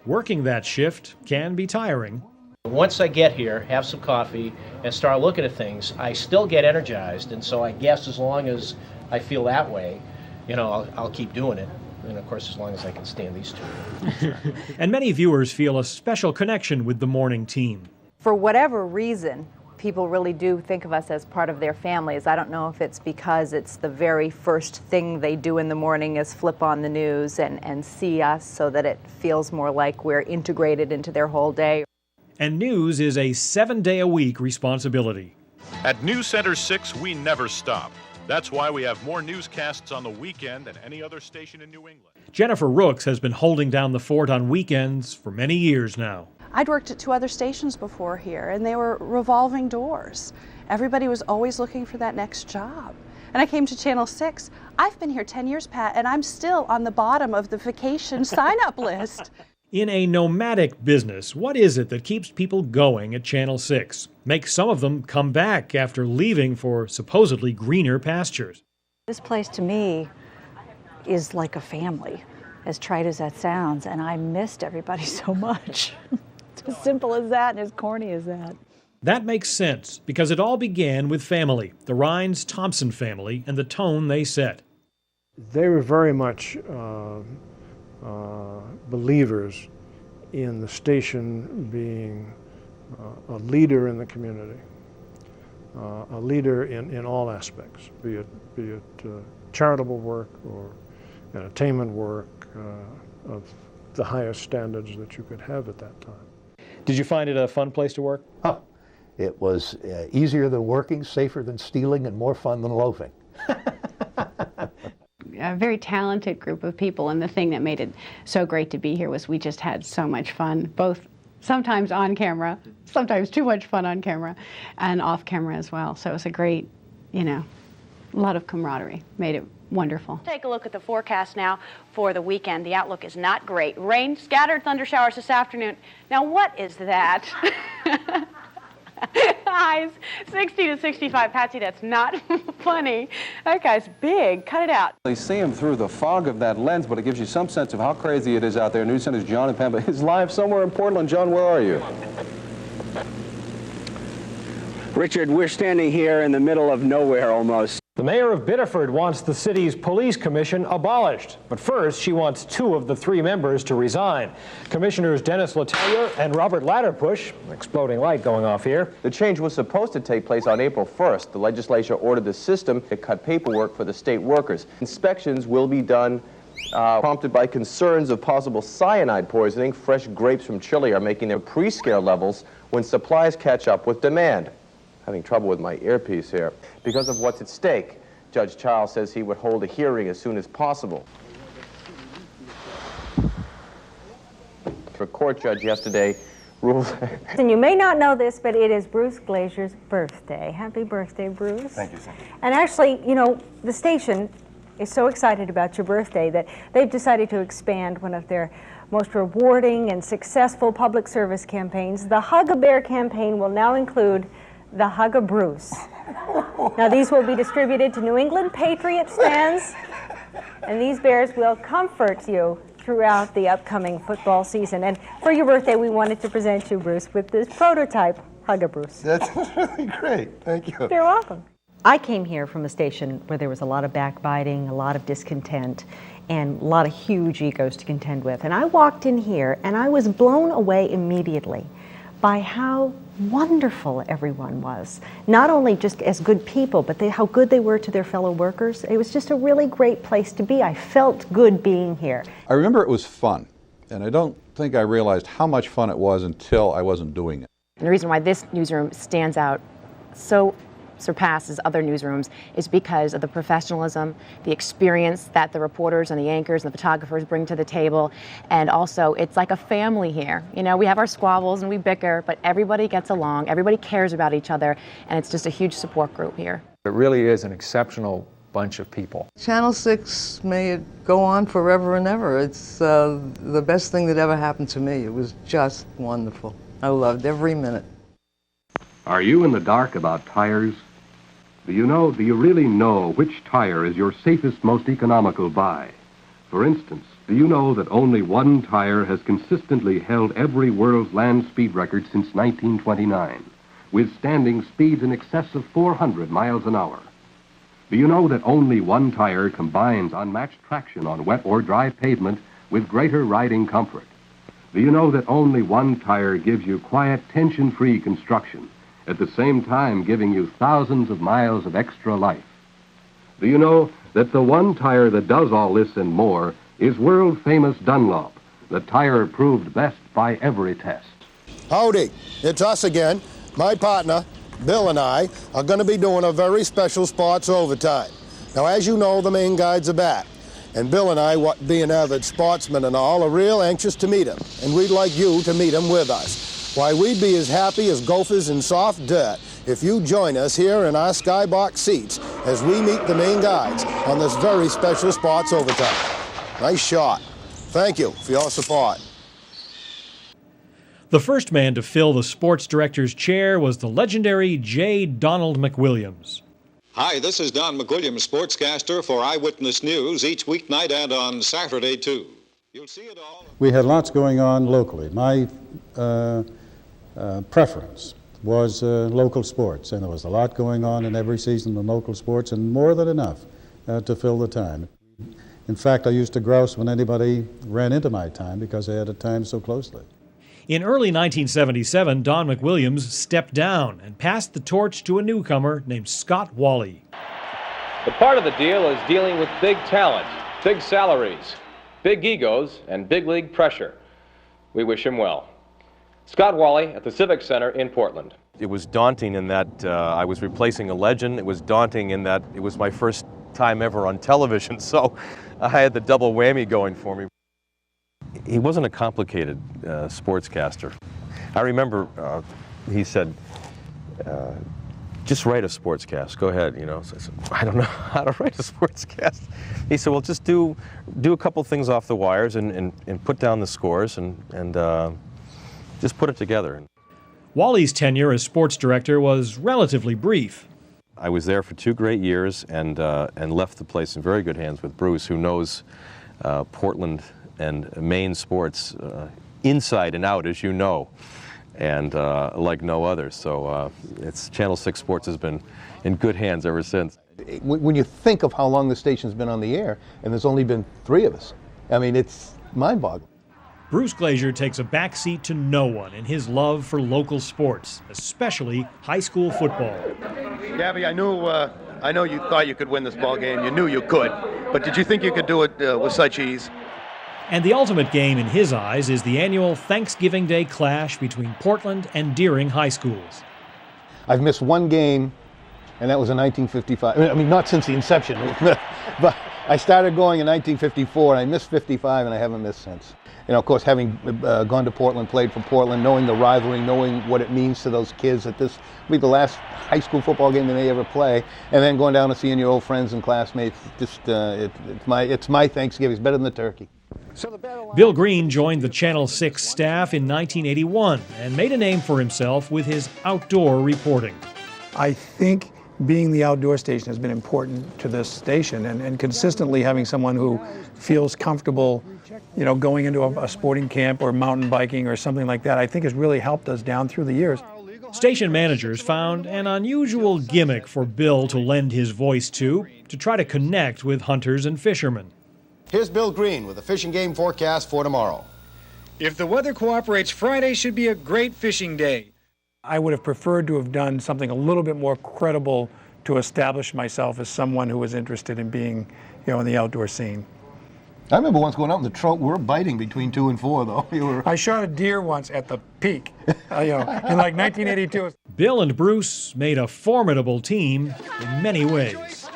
Working that shift can be tiring. Once I get here, have some coffee, and start looking at things, I still get energized, and so I guess as long as I feel that way, you know, I'll keep doing it. And of course, as long as I can stand these two. And many viewers feel a special connection with the morning team. For whatever reason, people really do think of us as part of their families. I don't know if it's because it's the very first thing they do in the morning is flip on the news and see us, so that it feels more like we're integrated into their whole day. And news is a 7-day-a-week responsibility. At NewsCenter 6, we never stop. That's why we have more newscasts on the weekend than any other station in New England. Jennifer Rooks has been holding down the fort on weekends for many years now. I'd worked at 2 other stations before here, and they were revolving doors. Everybody was always looking for that next job. And I came to Channel 6. I've been here 10 years, Pat, and I'm still on the bottom of the vacation sign-up list. In a nomadic business, what is it that keeps people going at Channel 6? Makes some of them come back after leaving for supposedly greener pastures. This place to me is like a family, as trite as that sounds, and I missed everybody so much. It's as simple as that and as corny as that. That makes sense, because it all began with family, the Rhines-Thompson family, and the tone they set. They were very much believers in the station being a leader in the community, a leader in all aspects, be it charitable work or entertainment work of the highest standards that you could have at that time. Did you find it a fun place to work? Oh, it was easier than working, safer than stealing, and more fun than loafing. A very talented group of people, and the thing that made it so great to be here was we just had so much fun, both sometimes on camera, sometimes too much fun on camera, and off camera as well. So it was a great, you know, a lot of camaraderie, made it wonderful. Take a look at the forecast now for the weekend. The outlook is not great. Rain, scattered thunder showers this afternoon. Now what is that? Highs 60 to 65. Patsy, that's not funny. That guy's big. Cut it out. You see him through the fog of that lens, but it gives you some sense of how crazy it is out there. NewsCenter's John and Pampa is live somewhere in Portland. John, where are you? Richard, we're standing here in the middle of nowhere almost. The mayor of Biddeford wants the city's police commission abolished. But first, she wants 2 of the 3 members to resign. Commissioners Dennis Letelier and Robert Ladderpush, exploding light going off here. The change was supposed to take place on April 1st. The legislature ordered the system to cut paperwork for the state workers. Inspections will be done prompted by concerns of possible cyanide poisoning. Fresh grapes from Chile are making their pre-scare levels when supplies catch up with demand. Having trouble with my earpiece here. Because of what's at stake, Judge Childs says he would hold a hearing as soon as possible. The court judge yesterday ruled... And you may not know this, but it is Bruce Glazier's birthday. Happy birthday, Bruce. Thank you, Cindy. And actually, you know, the station is so excited about your birthday that they've decided to expand one of their most rewarding and successful public service campaigns. The Hug-a-Bear campaign will now include the Hug-a-Bruce. Now these will be distributed to New England Patriots fans, and these bears will comfort you throughout the upcoming football season. And for your birthday, we wanted to present you, Bruce, with this prototype Hug-a-Bruce. That's really great. Thank you. You're welcome. I came here from a station where there was a lot of backbiting, a lot of discontent, and a lot of huge egos to contend with. And I walked in here, and I was blown away immediately by how wonderful everyone was. Not only just as good people, but how good they were to their fellow workers. It was just a really great place to be. I felt good being here. I remember it was fun, and I don't think I realized how much fun it was until I wasn't doing it. And the reason why this newsroom stands out so surpasses other newsrooms is because of the professionalism, the experience that the reporters and the anchors and the photographers bring to the table, and also it's like a family here. You know, we have our squabbles and we bicker, but everybody gets along, everybody cares about each other, and it's just a huge support group here. It really is an exceptional bunch of people. Channel 6, may it go on forever and ever. It's the best thing that ever happened to me. It was just wonderful. I loved every minute. Are you in the dark about tires? Do you really know which tire is your safest, most economical buy? For instance, Do you know that only one tire has consistently held every world's land speed record since 1929, withstanding speeds in excess of 400 miles an hour? Do you know that only one tire combines unmatched traction on wet or dry pavement with greater riding comfort? Do you know that only one tire gives you quiet, tension-free construction, at the same time giving you thousands of miles of extra life? Do you know that the one tire that does all this and more is world-famous Dunlop, the tire proved best by every test? Howdy, it's us again. My partner, Bill, and I are going to be doing a very special sports overtime. Now, as you know, the Maine guides are back. And Bill and I, being avid sportsmen and all, are real anxious to meet him. And we'd like you to meet him with us. Why, we'd be as happy as gophers in soft dirt if you join us here in our skybox seats as we meet the Maine guides on this very special sports overtime. Nice shot. Thank you for your support. The first man to fill the sports director's chair was the legendary J. Donald McWilliams. Hi, this is Don McWilliams, sportscaster for Eyewitness News, each weeknight and on Saturday, too. You'll see it all. We had lots going on locally. My preference was local sports, and there was a lot going on in every season in local sports, and more than enough to fill the time. In fact, I used to grouse when anybody ran into my time because I had a time so closely. In early 1977, Don McWilliams stepped down and passed the torch to a newcomer named Scott Wally. But part of the deal is dealing with big talent, big salaries, big egos, and big league pressure. We wish him well. Scott Wally at the Civic Center in Portland. It was daunting in that I was replacing a legend. It was daunting in that it was my first time ever on television, so I had the double whammy going for me. He wasn't a complicated sportscaster. I remember he said, just write a sportscast, go ahead, you know. So I said, I don't know how to write a sportscast. He said, well, just do a couple things off the wires and put down the scores and just put it together. Wally's tenure as sports director was relatively brief. I was there for 2 great years and left the place in very good hands with Bruce, who knows Portland and Maine sports inside and out, as you know, and like no other. So it's Channel 6 Sports has been in good hands ever since. When you think of how long the station's been on the air, and there's only been 3 of us, I mean, it's mind-boggling. Bruce Glazier takes a backseat to no one in his love for local sports, especially high school football. Gabby, I know you thought you could win this ball game. You knew you could, but did you think you could do it with such ease? And the ultimate game in his eyes is the annual Thanksgiving Day clash between Portland and Deering high schools. I've missed 1 game, and that was in 1955. I mean, not since the inception, but I started going in 1954, and I missed 55, and I haven't missed since. You know, of course, having gone to Portland, played for Portland, knowing the rivalry, knowing what it means to those kids that this will be the last high school football game that they ever play, and then going down and seeing your old friends and classmates, just it's my Thanksgiving. It's better than the turkey. Bill Green joined the Channel 6 staff in 1981 and made a name for himself with his outdoor reporting. I think being the outdoor station has been important to this station, and consistently having someone who feels comfortable, you know, going into a sporting camp or mountain biking or something like that, I think has really helped us down through the years. Station managers found an unusual gimmick for Bill to lend his voice to try to connect with hunters and fishermen. Here's Bill Green with a fishing game forecast for tomorrow. If the weather cooperates, Friday should be a great fishing day. I would have preferred to have done something a little bit more credible to establish myself as someone who was interested in being, you know, in the outdoor scene. I remember once going out in the trout. We were biting between 2 and 4, though. I shot a deer once at the peak, you know, in like 1982. Bill and Bruce made a formidable team in many ways.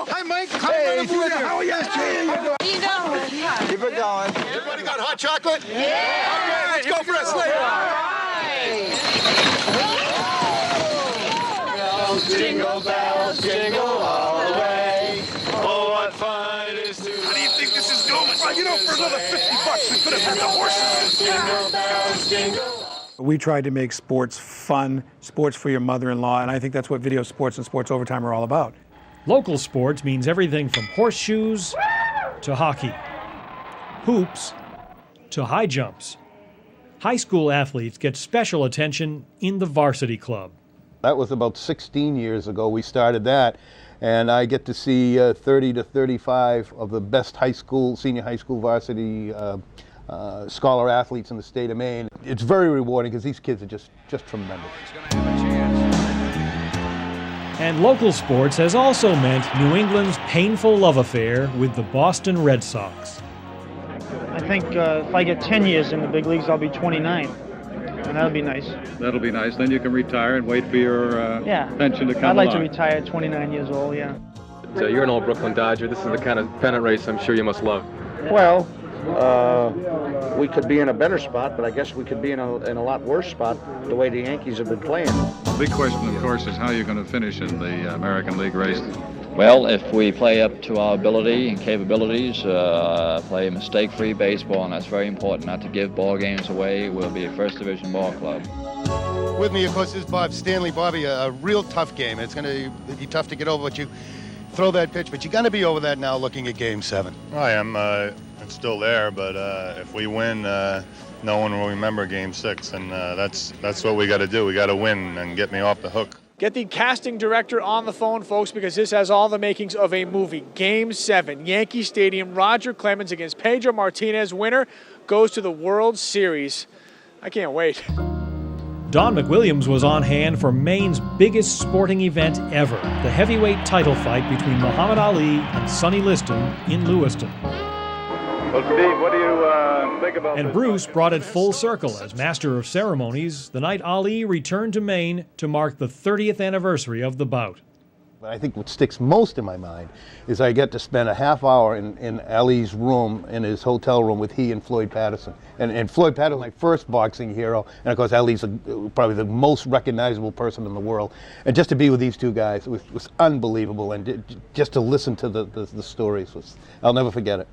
Hi, Mike. Hey, how are you? How you doing? Keep it going. Everybody got hot chocolate? Yeah. Okay, let's go for a sleigh ride. Jingle bells, jingle all the way. Oh, what fun it is to... How do you think this is going? Well, you know, for another $50, we could have had the horses. Jingle bells, jingle. We tried to make sports fun, sports for your mother-in-law, and I think that's what video sports and sports overtime are all about. Local sports means everything from horseshoes to hockey, hoops to high jumps. High school athletes get special attention in the varsity club. That was about 16 years ago we started that, and I get to see 30 to 35 of the best senior high school varsity scholar athletes in the state of Maine. It's very rewarding because these kids are just tremendous. And local sports has also meant New England's painful love affair with the Boston Red Sox. I think if I get 10 years in the big leagues, I'll be 29, and that'll be nice. That'll be nice. Then you can retire and wait for your pension to come I'd like along. to retire at 29 years old, yeah. So you're an old Brooklyn Dodger. This is the kind of pennant race I'm sure you must love. Well, we could be in a better spot, but I guess we could be in a lot worse spot the way the Yankees have been playing. The big question, of course, is how you're going to finish in the American League race. Well, if we play up to our ability and capabilities, play mistake-free baseball, and that's very important, not to give ball games away. We'll be a first division ball club. With me, of course, is Bob Stanley. Bobby, a real tough game. It's going to be tough to get over, but you throw that pitch, but you're going to be over that now looking at Game 7. I am. It's still there, but if we win, no one will remember Game 6, and that's what we got to do. We got to win and get me off the hook. Get the casting director on the phone, folks, because this has all the makings of a movie. Game 7, Yankee Stadium, Roger Clemens against Pedro Martinez. Winner goes to the World Series. I can't wait. Don McWilliams was on hand for Maine's biggest sporting event ever, the heavyweight title fight between Muhammad Ali and Sonny Liston in Lewiston. Well, Steve, what do you think about And this? Bruce brought it full circle as master of ceremonies the night Ali returned to Maine to mark the 30th anniversary of the bout. I think what sticks most in my mind is I get to spend a half hour in Ali's room, in his hotel room, with he and Floyd Patterson. And Floyd Patterson, my first boxing hero, and of course Ali's probably the most recognizable person in the world. And just to be with these two guys was unbelievable, and just to listen to the stories I'll never forget it.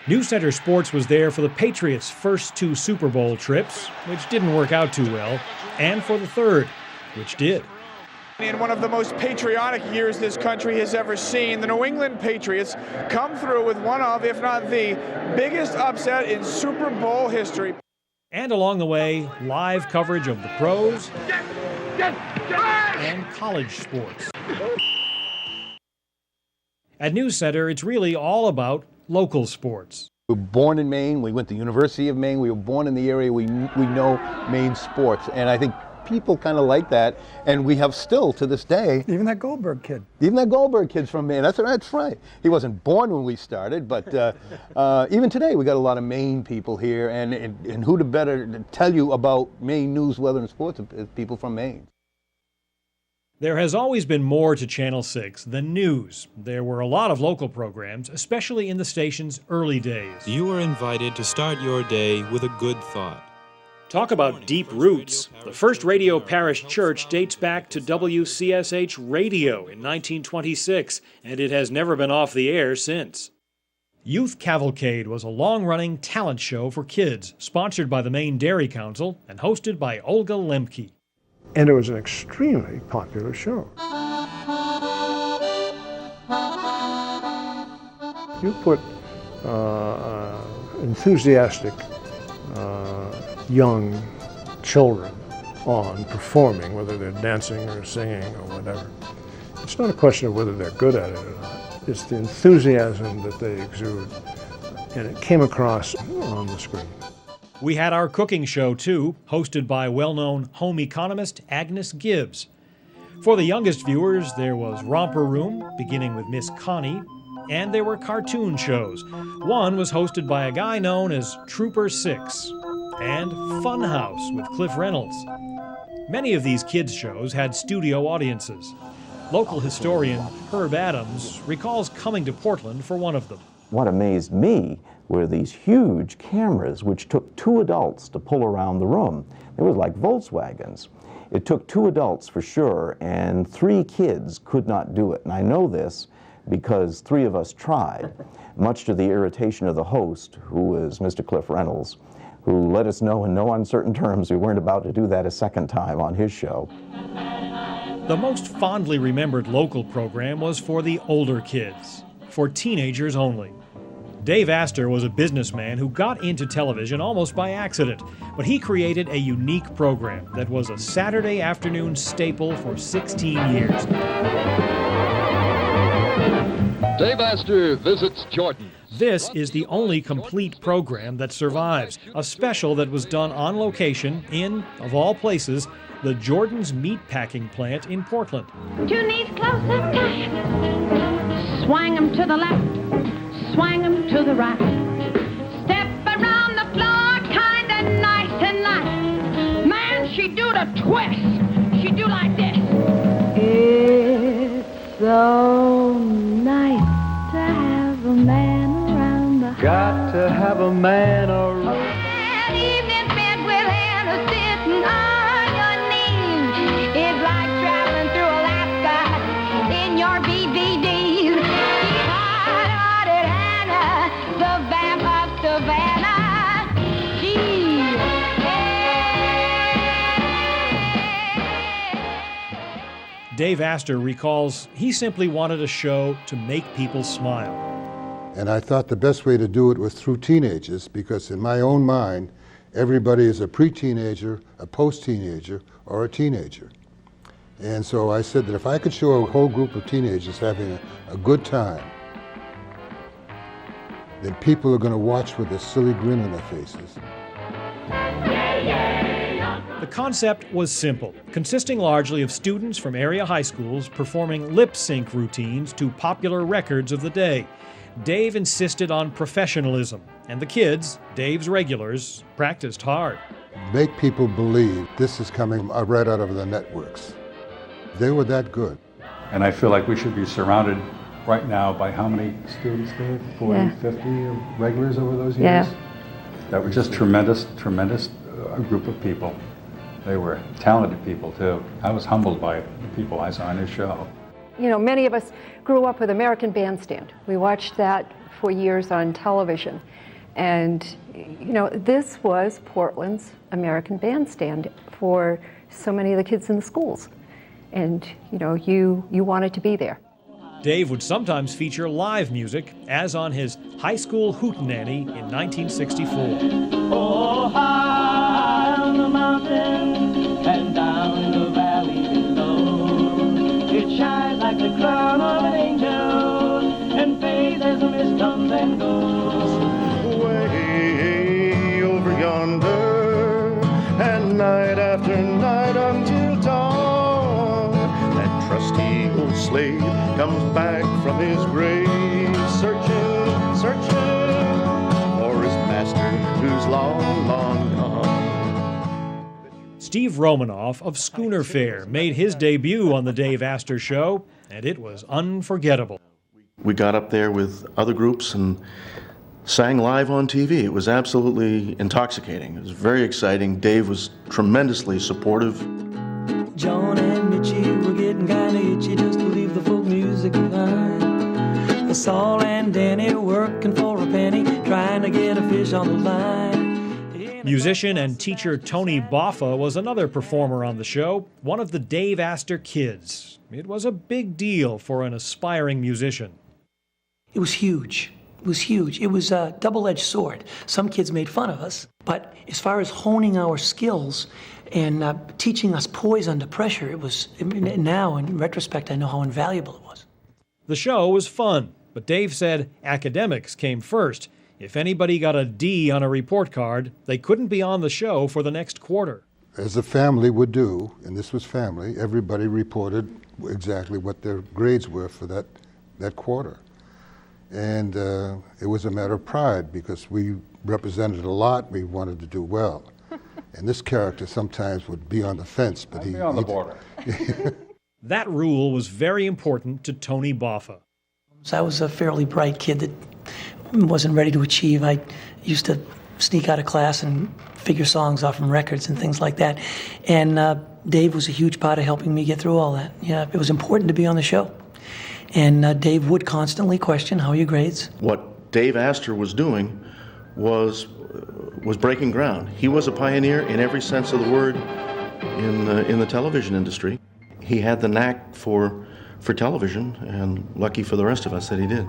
NewsCenter Sports was there for the Patriots' first 2 Super Bowl trips, which didn't work out too well, and for the third, which did. In one of the most patriotic years this country has ever seen, the New England Patriots come through with one of, if not the biggest upset in Super Bowl history. And along the way, live coverage of the pros and college sports. At NewsCenter, it's really all about local sports. We were born in Maine. We went to the University of Maine. We were born in the area. We know Maine sports, and I think people kind of like that, and we have still to this day. Even that Goldberg kid. Even that Goldberg kid's from Maine. That's right. He wasn't born when we started, but even today we got a lot of Maine people here, and who better to tell you about Maine news, weather, and sports is people from Maine. There has always been more to Channel 6 than news. There were a lot of local programs, especially in the station's early days. You are invited to start your day with a good thought. Talk about deep roots. The first radio parish church dates back to WCSH Radio in 1926, and it has never been off the air since. Youth Cavalcade was a long-running talent show for kids, sponsored by the Maine Dairy Council and hosted by Olga Lemke. And it was an extremely popular show. You put enthusiastic young children on performing, whether they're dancing or singing or whatever. It's not a question of whether they're good at it or not. It's the enthusiasm that they exude, and it came across on the screen. We had our cooking show, too, hosted by well-known home economist Agnes Gibbs. For the youngest viewers, there was Romper Room, beginning with Miss Connie, and there were cartoon shows. One was hosted by a guy known as Trooper 6, and Funhouse with Cliff Reynolds. Many of these kids' shows had studio audiences. Local historian Herb Adams recalls coming to Portland for one of them. What amazed me were these huge cameras which took 2 adults to pull around the room. It was like Volkswagens. It took 2 adults for sure, and 3 kids could not do it. And I know this because 3 of us tried, much to the irritation of the host, who was Mr. Cliff Reynolds, who let us know in no uncertain terms we weren't about to do that a second time on his show. The most fondly remembered local program was for the older kids, for teenagers only. Dave Astor was a businessman who got into television almost by accident, but he created a unique program that was a Saturday afternoon staple for 16 years. Dave Astor visits Jordan. This is the only complete program that survives, a special that was done on location in, of all places, the Jordan's meatpacking plant in Portland. 2 knees close up tight. Swing them to the left, swing them to the right. Step around the floor, kinda nice and light. Man, she do the twist. She do like this. It's so nice to have a man around the house. Got to have a man around. An evening bed with Hannah sitting on your knees. It's like traveling through Alaska in your BVDs. Hard-hearted Hannah, the vamp of Savannah. Gee. Dave Astor recalls he simply wanted a show to make people smile. And I thought the best way to do it was through teenagers, because in my own mind, everybody is a pre-teenager, a post-teenager, or a teenager. And so I said that if I could show a whole group of teenagers having a good time, then people are going to watch with a silly grin on their faces. The concept was simple, consisting largely of students from area high schools performing lip-sync routines to popular records of the day. Dave insisted on professionalism, and the kids, Dave's regulars, practiced hard. Make people believe this is coming right out of the networks. They were that good. And I feel like we should be surrounded right now by how many students, Dave? 40, 50 regulars over those years? That were just tremendous group of people. They were talented people, too. I was humbled by the people I saw on this show. You know, many of us grew up with American Bandstand. We watched that for years on television. And, you know, this was Portland's American Bandstand for so many of the kids in the schools. And, you know, you wanted to be there. Dave would sometimes feature live music, as on his High School Hootenanny in 1964. Oh, high on the mountain and down in the valley below, it shines like the crown of an angel and fades as the mist comes and goes. Way over yonder, and night after night until dawn, that trusty old slave comes back from his grave, searching for his master who's long, long gone. Steve Romanoff of Schooner Fair made his debut on the Dave Astor Show, and it was unforgettable. We got up there with other groups and sang live on TV. It was absolutely intoxicating. It was very exciting. Dave was tremendously supportive. John and Mitchie were getting kinda itchy just to leave the folk music behind. Saul and Danny working for a penny, trying to get a fish on the line. Musician and teacher Tony Boffa was another performer on the show, one of the Dave Astor kids. It was a big deal for an aspiring musician. It was huge. It was huge. It was a double-edged sword. Some kids made fun of us, but as far as honing our skills and teaching us poise under pressure, it was, now in retrospect, I know how invaluable it was. The show was fun, but Dave said academics came first. If anybody got a D on a report card, they couldn't be on the show for the next quarter. As a family would do, and this was family, everybody reported exactly what their grades were for that quarter. And it was a matter of pride because we represented a lot, we wanted to do well. And this character sometimes would be on the fence, but I'd be on the border. That rule was very important to Tony Boffa. So I was a fairly bright kid that wasn't ready to achieve. I used to sneak out of class and figure songs off from records and things like that. And Dave was a huge part of helping me get through all that. Yeah, it was important to be on the show. And Dave would constantly question, how are your grades? What Dave Astor was doing was breaking ground. He was a pioneer in every sense of the word in the television industry. He had the knack for television, and lucky for the rest of us that he did.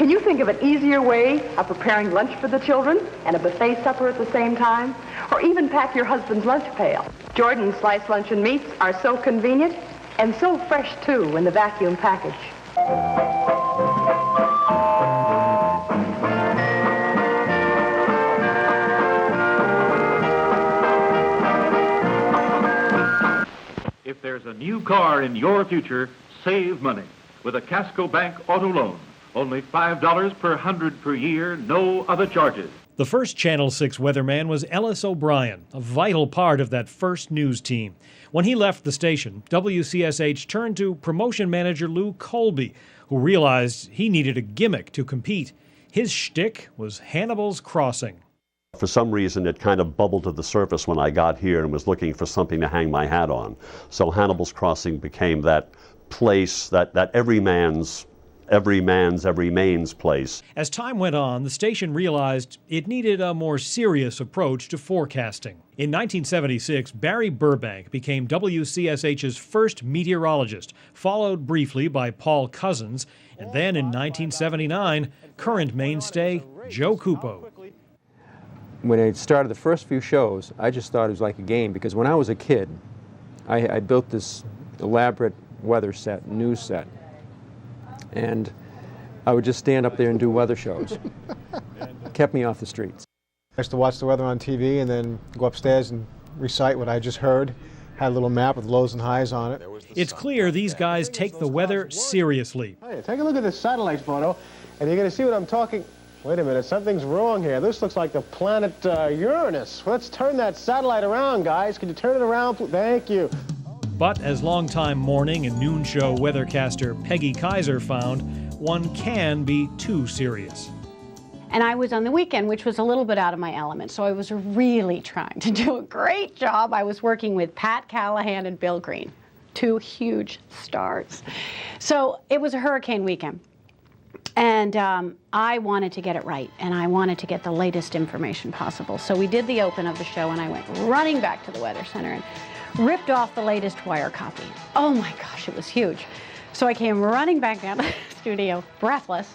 Can you think of an easier way of preparing lunch for the children and a buffet supper at the same time? Or even pack your husband's lunch pail? Jordan's sliced luncheon meats are so convenient and so fresh, too, in the vacuum package. If there's a new car in your future, save money with a Casco Bank auto loan. Only $5 per 100 per year, no other charges. The first Channel 6 weatherman was Ellis O'Brien, a vital part of that first news team. When he left the station, WCSH turned to promotion manager Lou Colby, who realized he needed a gimmick to compete. His shtick was Hannibal's Crossing. For some reason, it kind of bubbled to the surface when I got here and was looking for something to hang my hat on. So Hannibal's Crossing became that place, that every Maine's place. As time went on, the station realized it needed a more serious approach to forecasting. In 1976, Barry Burbank became WCSH's first meteorologist, followed briefly by Paul Cousins, and then in 1979, current mainstay Joe Cupo. When I started the first few shows, I just thought it was like a game, because when I was a kid, I built this elaborate weather set, news set, and I would just stand up there and do weather shows. Kept me off the streets. I used to watch the weather on TV and then go upstairs and recite what I just heard. Had a little map with lows and highs on it. It's clear these guys take the weather seriously. Hey, take a look at this satellite photo, and you're going to see what I'm talking. Wait a minute, something's wrong here. This looks like the planet Uranus. Let's turn that satellite around, guys. Can you turn it around? Thank you. But as longtime morning and noon show weathercaster Peggy Kaiser found, one can be too serious. And I was on the weekend, which was a little bit out of my element, so I was really trying to do a great job. I was working with Pat Callahan and Bill Green, two huge stars. So it was a hurricane weekend. And I wanted to get it right, and I wanted to get the latest information possible. So we did the open of the show, and I went running back to the Weather Center and ripped off the latest wire copy. Oh my gosh, it was huge. So I came running back down to the studio, breathless,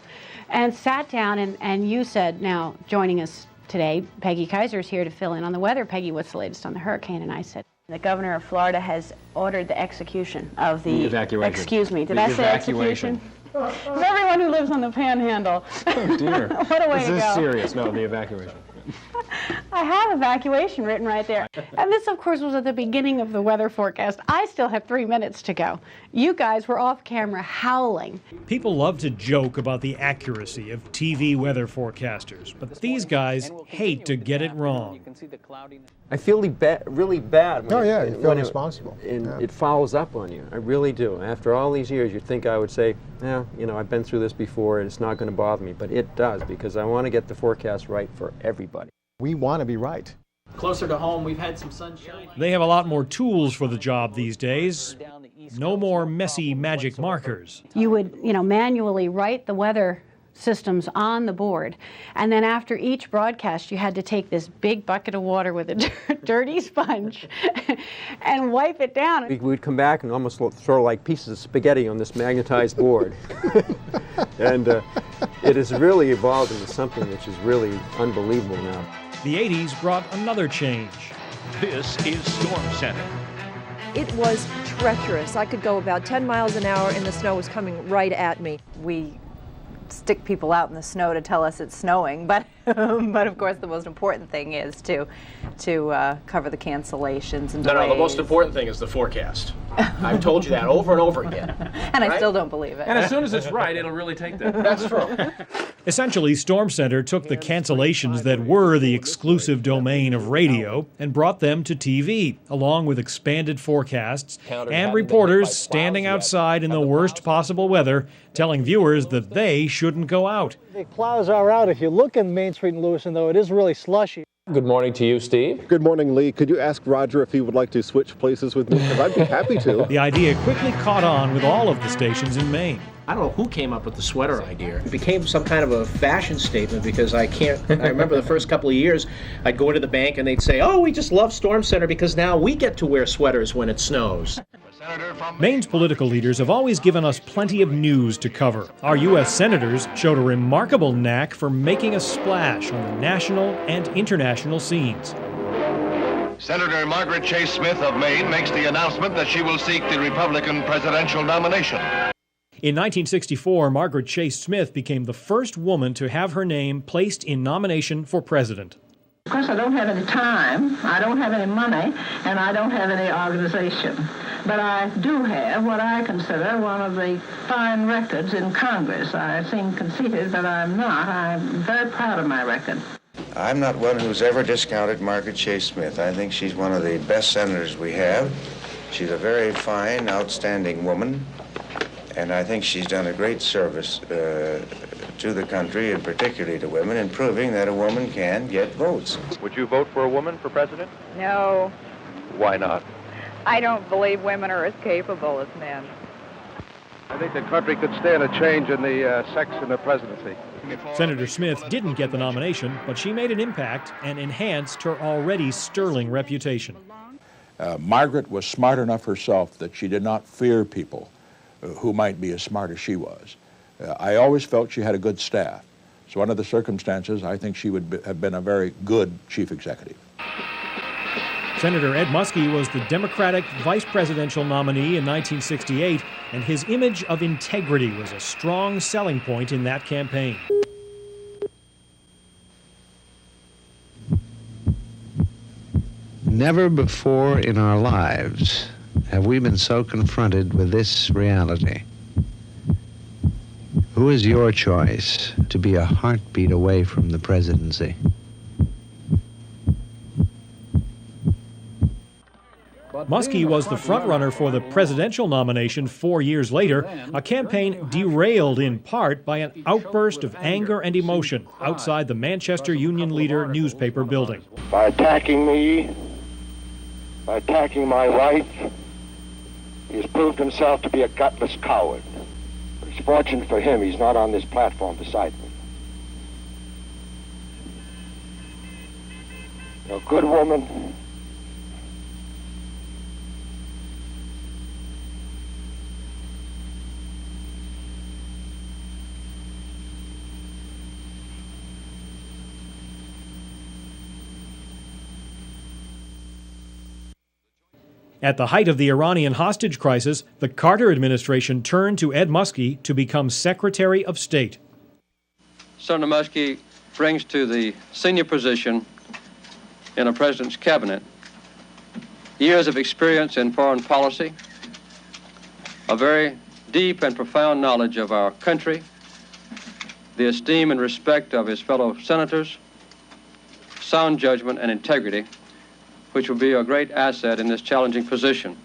and sat down, and you said, now, joining us today, Peggy Kaiser's here to fill in on the weather. Peggy, what's the latest on the hurricane? And I said, the governor of Florida has ordered the execution of the evacuation. Excuse me, did I say execution? Of everyone who lives on the Panhandle. Oh dear. What a way to go. This is serious. No, the evacuation. I have evacuation written right there. And this, of course, was at the beginning of the weather forecast. I still have 3 minutes to go. You guys were off camera howling. People love to joke about the accuracy of TV weather forecasters, but these guys hate to get it wrong. I feel really bad when, you feel responsible. It follows up on you. I really do. After all these years, you'd think I would say, yeah, you know, I've been through this before and it's not going to bother me, but it does, because I want to get the forecast right for everybody. We want to be right. Closer to home, we've had some sunshine. They have a lot more tools for the job these days. No more messy magic markers. You would, manually write the weather systems on the board, and then after each broadcast you had to take this big bucket of water with a dirty sponge and wipe it down. We would come back and almost throw like pieces of spaghetti on this magnetized board. And it has really evolved into something which is really unbelievable now. The 80s brought another change. This is Storm Center. It was treacherous. I could go about 10 miles an hour and the snow was coming right at me. We stick people out in the snow to tell us it's snowing, but of course the most important thing is to cover the cancellations and delays. No, the most important thing is the forecast. I've told you that over and over again. And I still don't believe it. And as soon as it's right, it'll really take that. That's true. Essentially, Storm Center took the cancellations that were the exclusive domain of radio and brought them to TV, along with expanded forecasts and reporters standing outside in the worst possible weather, telling viewers that they shouldn't go out. The plows are out. If you look in Main Street and Lewiston, though, it is really slushy. Good morning to you, Steve. Good morning, Lee. Could you ask Roger if he would like to switch places with me? Because I'd be happy to. The idea quickly caught on with all of the stations in Maine. I don't know who came up with the sweater idea. It became some kind of a fashion statement because I remember the first couple of years, I'd go into the bank and they'd say, oh, we just love Storm Center because now we get to wear sweaters when it snows. Maine's political leaders have always given us plenty of news to cover. Our U.S. senators showed a remarkable knack for making a splash on the national and international scenes. Senator Margaret Chase Smith of Maine makes the announcement that she will seek the Republican presidential nomination. In 1964, Margaret Chase Smith became the first woman to have her name placed in nomination for president. Of course, I don't have any time, I don't have any money, and I don't have any organization. But I do have what I consider one of the fine records in Congress. I seem conceited, but I'm not. I'm very proud of my record. I'm not one who's ever discounted Margaret Chase Smith. I think she's one of the best senators we have. She's a very fine, outstanding woman, and I think she's done a great service to the country, and particularly to women, in proving that a woman can get votes. Would you vote for a woman for president? No. Why not? I don't believe women are as capable as men. I think the country could stand a change in the sex in the presidency. Senator Smith didn't get the nomination, but she made an impact and enhanced her already sterling reputation. Margaret was smart enough herself that she did not fear people who might be as smart as she was. I always felt she had a good staff. So under the circumstances, I think she would have been a very good chief executive. Senator Ed Muskie was the Democratic vice presidential nominee in 1968, and his image of integrity was a strong selling point in that campaign. Never before in our lives have we been so confronted with this reality. Who is your choice to be a heartbeat away from the presidency? Muskie was the frontrunner for the presidential nomination 4 years later, a campaign derailed in part by an outburst of anger and emotion outside the Manchester Union Leader newspaper building. By attacking me, by attacking my wife, he has proved himself to be a gutless coward. It's fortunate for him he's not on this platform beside me. A good woman. At the height of the Iranian hostage crisis, the Carter administration turned to Ed Muskie to become Secretary of State. Senator Muskie brings to the senior position in a president's cabinet years of experience in foreign policy, a very deep and profound knowledge of our country, the esteem and respect of his fellow senators, sound judgment and integrity, which will be a great asset in this challenging position.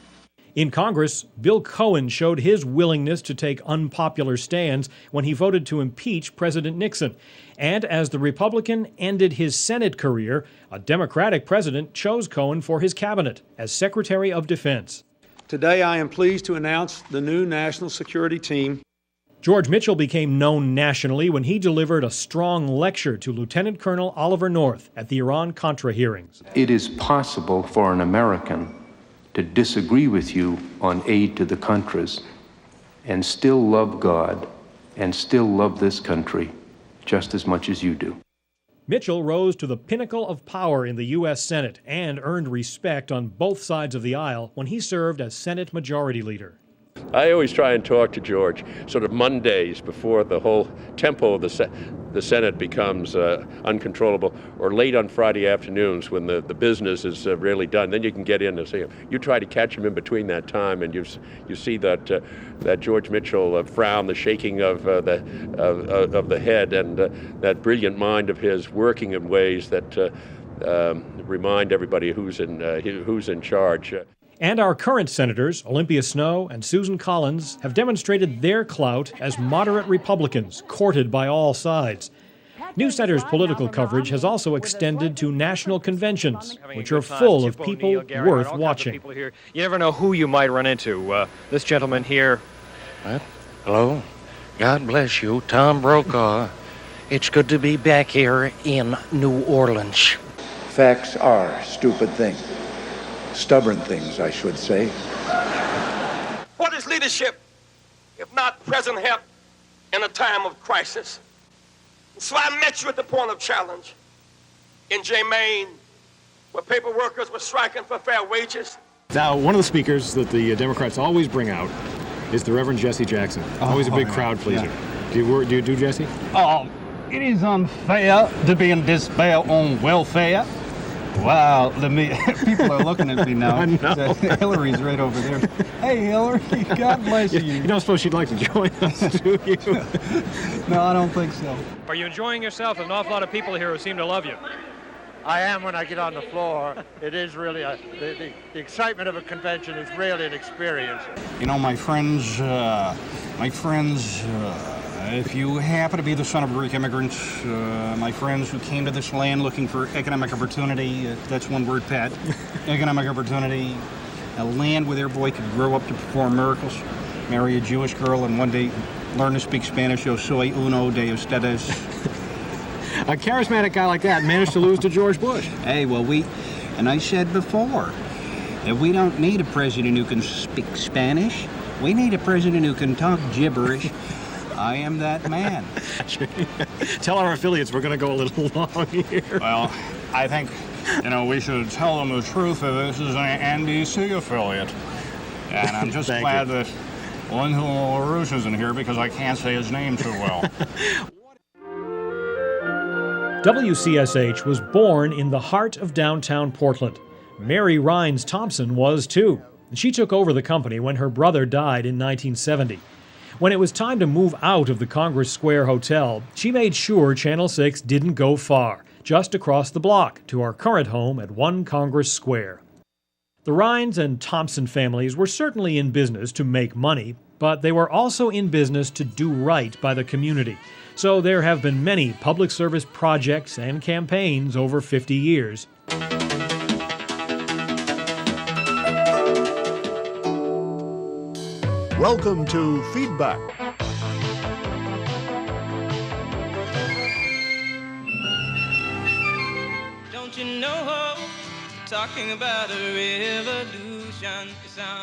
In Congress, Bill Cohen showed his willingness to take unpopular stands when he voted to impeach President Nixon. And as the Republican ended his Senate career, a Democratic president chose Cohen for his cabinet as Secretary of Defense. Today, I am pleased to announce the new national security team. George Mitchell became known nationally when he delivered a strong lecture to Lieutenant Colonel Oliver North at the Iran-Contra hearings. It is possible for an American to disagree with you on aid to the Contras and still love God and still love this country just as much as you do. Mitchell rose to the pinnacle of power in the U.S. Senate and earned respect on both sides of the aisle when he served as Senate Majority Leader. I always try and talk to George sort of Mondays before the whole tempo of the Senate becomes uncontrollable, or late on Friday afternoons when the business is really done. Then you can get in and see him. You try to catch him in between that time, and you see that George Mitchell frown, the shaking of the head, and that brilliant mind of his working in ways that remind everybody who's in charge. And our current senators, Olympia Snowe and Susan Collins, have demonstrated their clout as moderate Republicans courted by all sides. NewsCenter's political coverage has also extended to national conventions, which are full of people worth watching. You never know who you might run into. This gentleman here. Hello. God bless you, Tom Brokaw. It's good to be back here in New Orleans. Facts are stupid things. Stubborn things, I should say. leadership, if not present help, in a time of crisis. So I met you at the point of challenge in Maine, where paper workers were striking for fair wages. Now, one of the speakers that the Democrats always bring out is the Reverend Jesse Jackson. Always a big crowd pleaser. Yeah. Do you do Jesse? It is unfair to be in despair on welfare. Wow, people are looking at me now. I know. Hillary's right over there. Hey, Hillary, God bless you. You don't suppose she'd like to join us, do you? No, I don't think so. Are you enjoying yourself? There's an awful lot of people here who seem to love you. I am when I get on the floor. It is really, the excitement of a convention is really an experience. You know, my friends, if you happen to be the son of Greek immigrants, my friends who came to this land looking for economic opportunity, that's one word, Pat, economic opportunity, a land where their boy could grow up to perform miracles, marry a Jewish girl, and one day learn to speak Spanish, yo soy uno de ustedes. A charismatic guy like that managed to lose to George Bush. Hey, well, and I said before, that we don't need a president who can speak Spanish. We need a president who can talk gibberish. I am that man. Tell our affiliates we're going to go a little long here. Well, I think, we should tell them the truth that this is an NBC affiliate. And I'm just glad that Lincoln LaRouche isn't here because I can't say his name too well. WCSH was born in the heart of downtown Portland. Mary Rhines Thompson was too. She took over the company when her brother died in 1970. When it was time to move out of the Congress Square Hotel, she made sure Channel 6 didn't go far, just across the block to our current home at 1 Congress Square. The Rhines and Thompson families were certainly in business to make money, but they were also in business to do right by the community. So there have been many public service projects and campaigns over 50 years. Welcome to Feedback. Don't you know, talking about a revolution.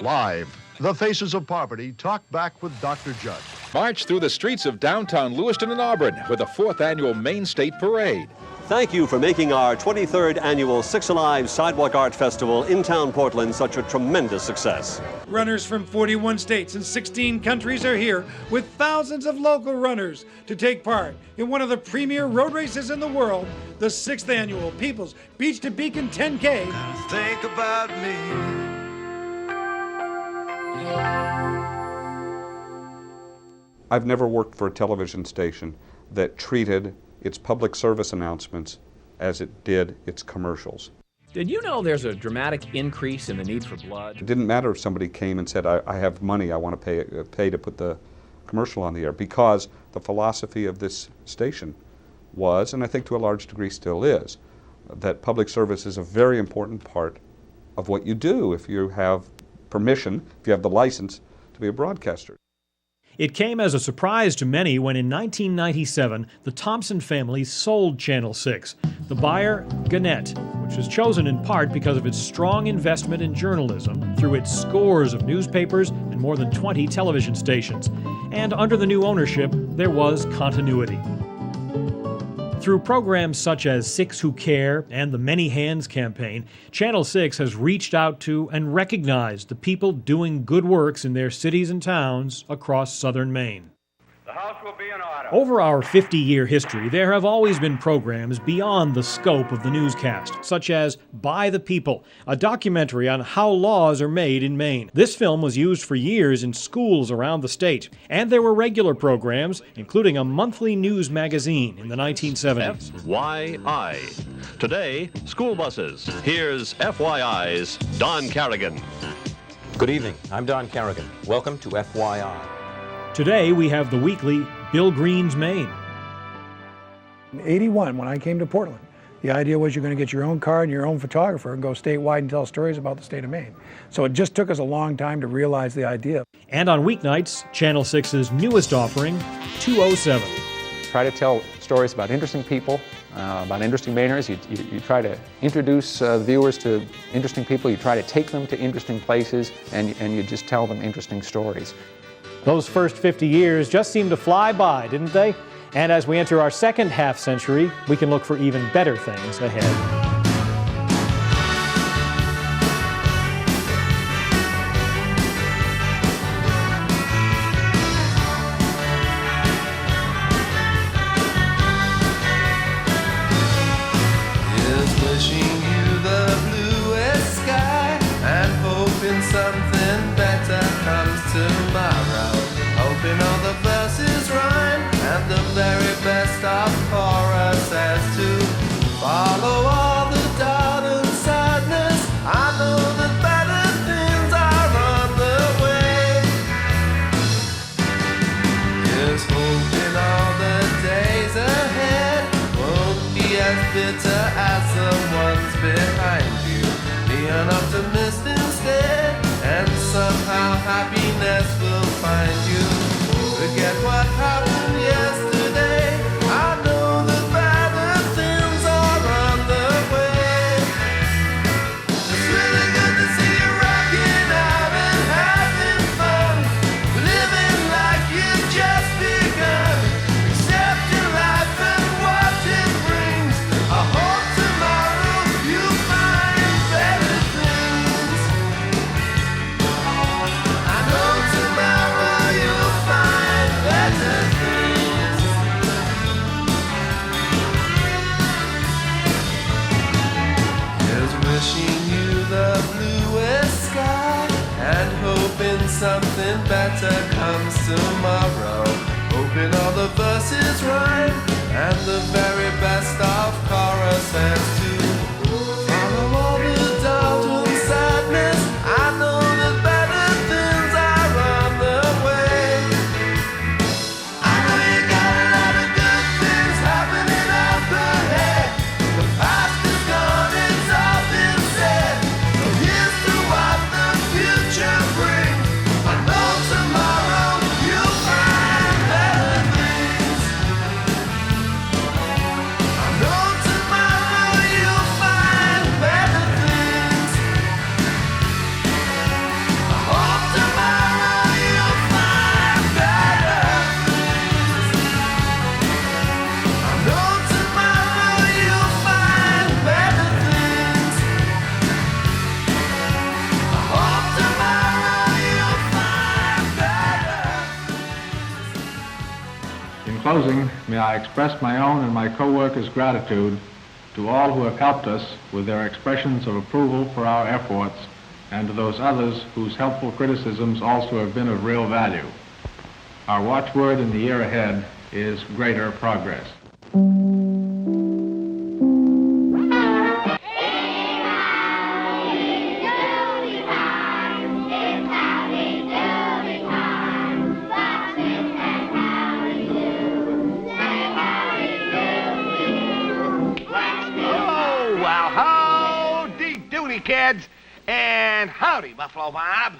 Live, the Faces of Poverty talk back with Dr. Judd. March through the streets of downtown Lewiston and Auburn with the 4th annual Maine State Parade. Thank you for making our 23rd annual Six Alive Sidewalk Art Festival in town Portland such a tremendous success. Runners from 41 states and 16 countries are here with thousands of local runners to take part in one of the premier road races in the world, the 6th annual People's Beach to Beacon 10K. Think about me. I've never worked for a television station that treated its public service announcements as it did its commercials. Did you know there's a dramatic increase in the need for blood? It didn't matter if somebody came and said, I have money, I want to pay to put the commercial on the air, because the philosophy of this station was, and I think to a large degree still is, that public service is a very important part of what you do if you have permission, if you have the license to be a broadcaster. It came as a surprise to many when in 1997 the Thompson family sold Channel 6. The buyer, Gannett, which was chosen in part because of its strong investment in journalism through its scores of newspapers and more than 20 television stations. And under the new ownership, there was continuity. Through programs such as Six Who Care and the Many Hands campaign, Channel 6 has reached out to and recognized the people doing good works in their cities and towns across southern Maine. The House will be in order. Over our 50-year history, there have always been programs beyond the scope of the newscast, such as By the People, a documentary on how laws are made in Maine. This film was used for years in schools around the state, and there were regular programs, including a monthly news magazine in the 1970s. FYI. Today, school buses. Here's FYI's Don Carrigan. Good evening. I'm Don Carrigan. Welcome to FYI. Today, we have the weekly Bill Green's Maine. In '81, when I came to Portland, the idea was you're going to get your own car and your own photographer and go statewide and tell stories about the state of Maine. So it just took us a long time to realize the idea. And on weeknights, Channel 6's newest offering, 207. Try to tell stories about interesting people about interesting Mainers. You try to introduce viewers to interesting people. You try to take them to interesting places, and you just tell them interesting stories. Those first 50 years just seemed to fly by, didn't they? And as we enter our second half century, we can look for even better things ahead. Something better comes tomorrow. Hoping all the verses rhyme and the very best of chorus as to follow all the doubt and sadness. I know that better things are on the way. Here's hoping all the days ahead won't be as bitter as the ones behind you. Be an optimist instead, and somehow happiness will find you. Forget what happened yesterday. I know that better things are on the way. It's really good to see you rocking out and having fun, living like you've just begun, accepting life and what it brings. I hope tomorrow you'll find better things. I know tomorrow you'll find better things. Here's wishing you the bluest sky and hoping something better comes tomorrow. Hoping all the verses rhyme and the very best of choruses too. Follow all the doubt and sadness. I know that better things are on the way. I know you got a lot of good things happening up ahead. The past is gone, it's all been said. So here's to what the future brings. I know tomorrow you'll find better things. I know tomorrow you'll find better things. I hope tomorrow you'll find better things. I know tomorrow you'll find better things. I hope tomorrow you'll find better. In closing, may I express my own and my co-workers' gratitude to all who have helped us with their expressions of approval for our efforts, and to those others whose helpful criticisms also have been of real value. Our watchword in the year ahead is greater progress. Oh, well, howdy doody, kids, and howdy, Buffalo Bob.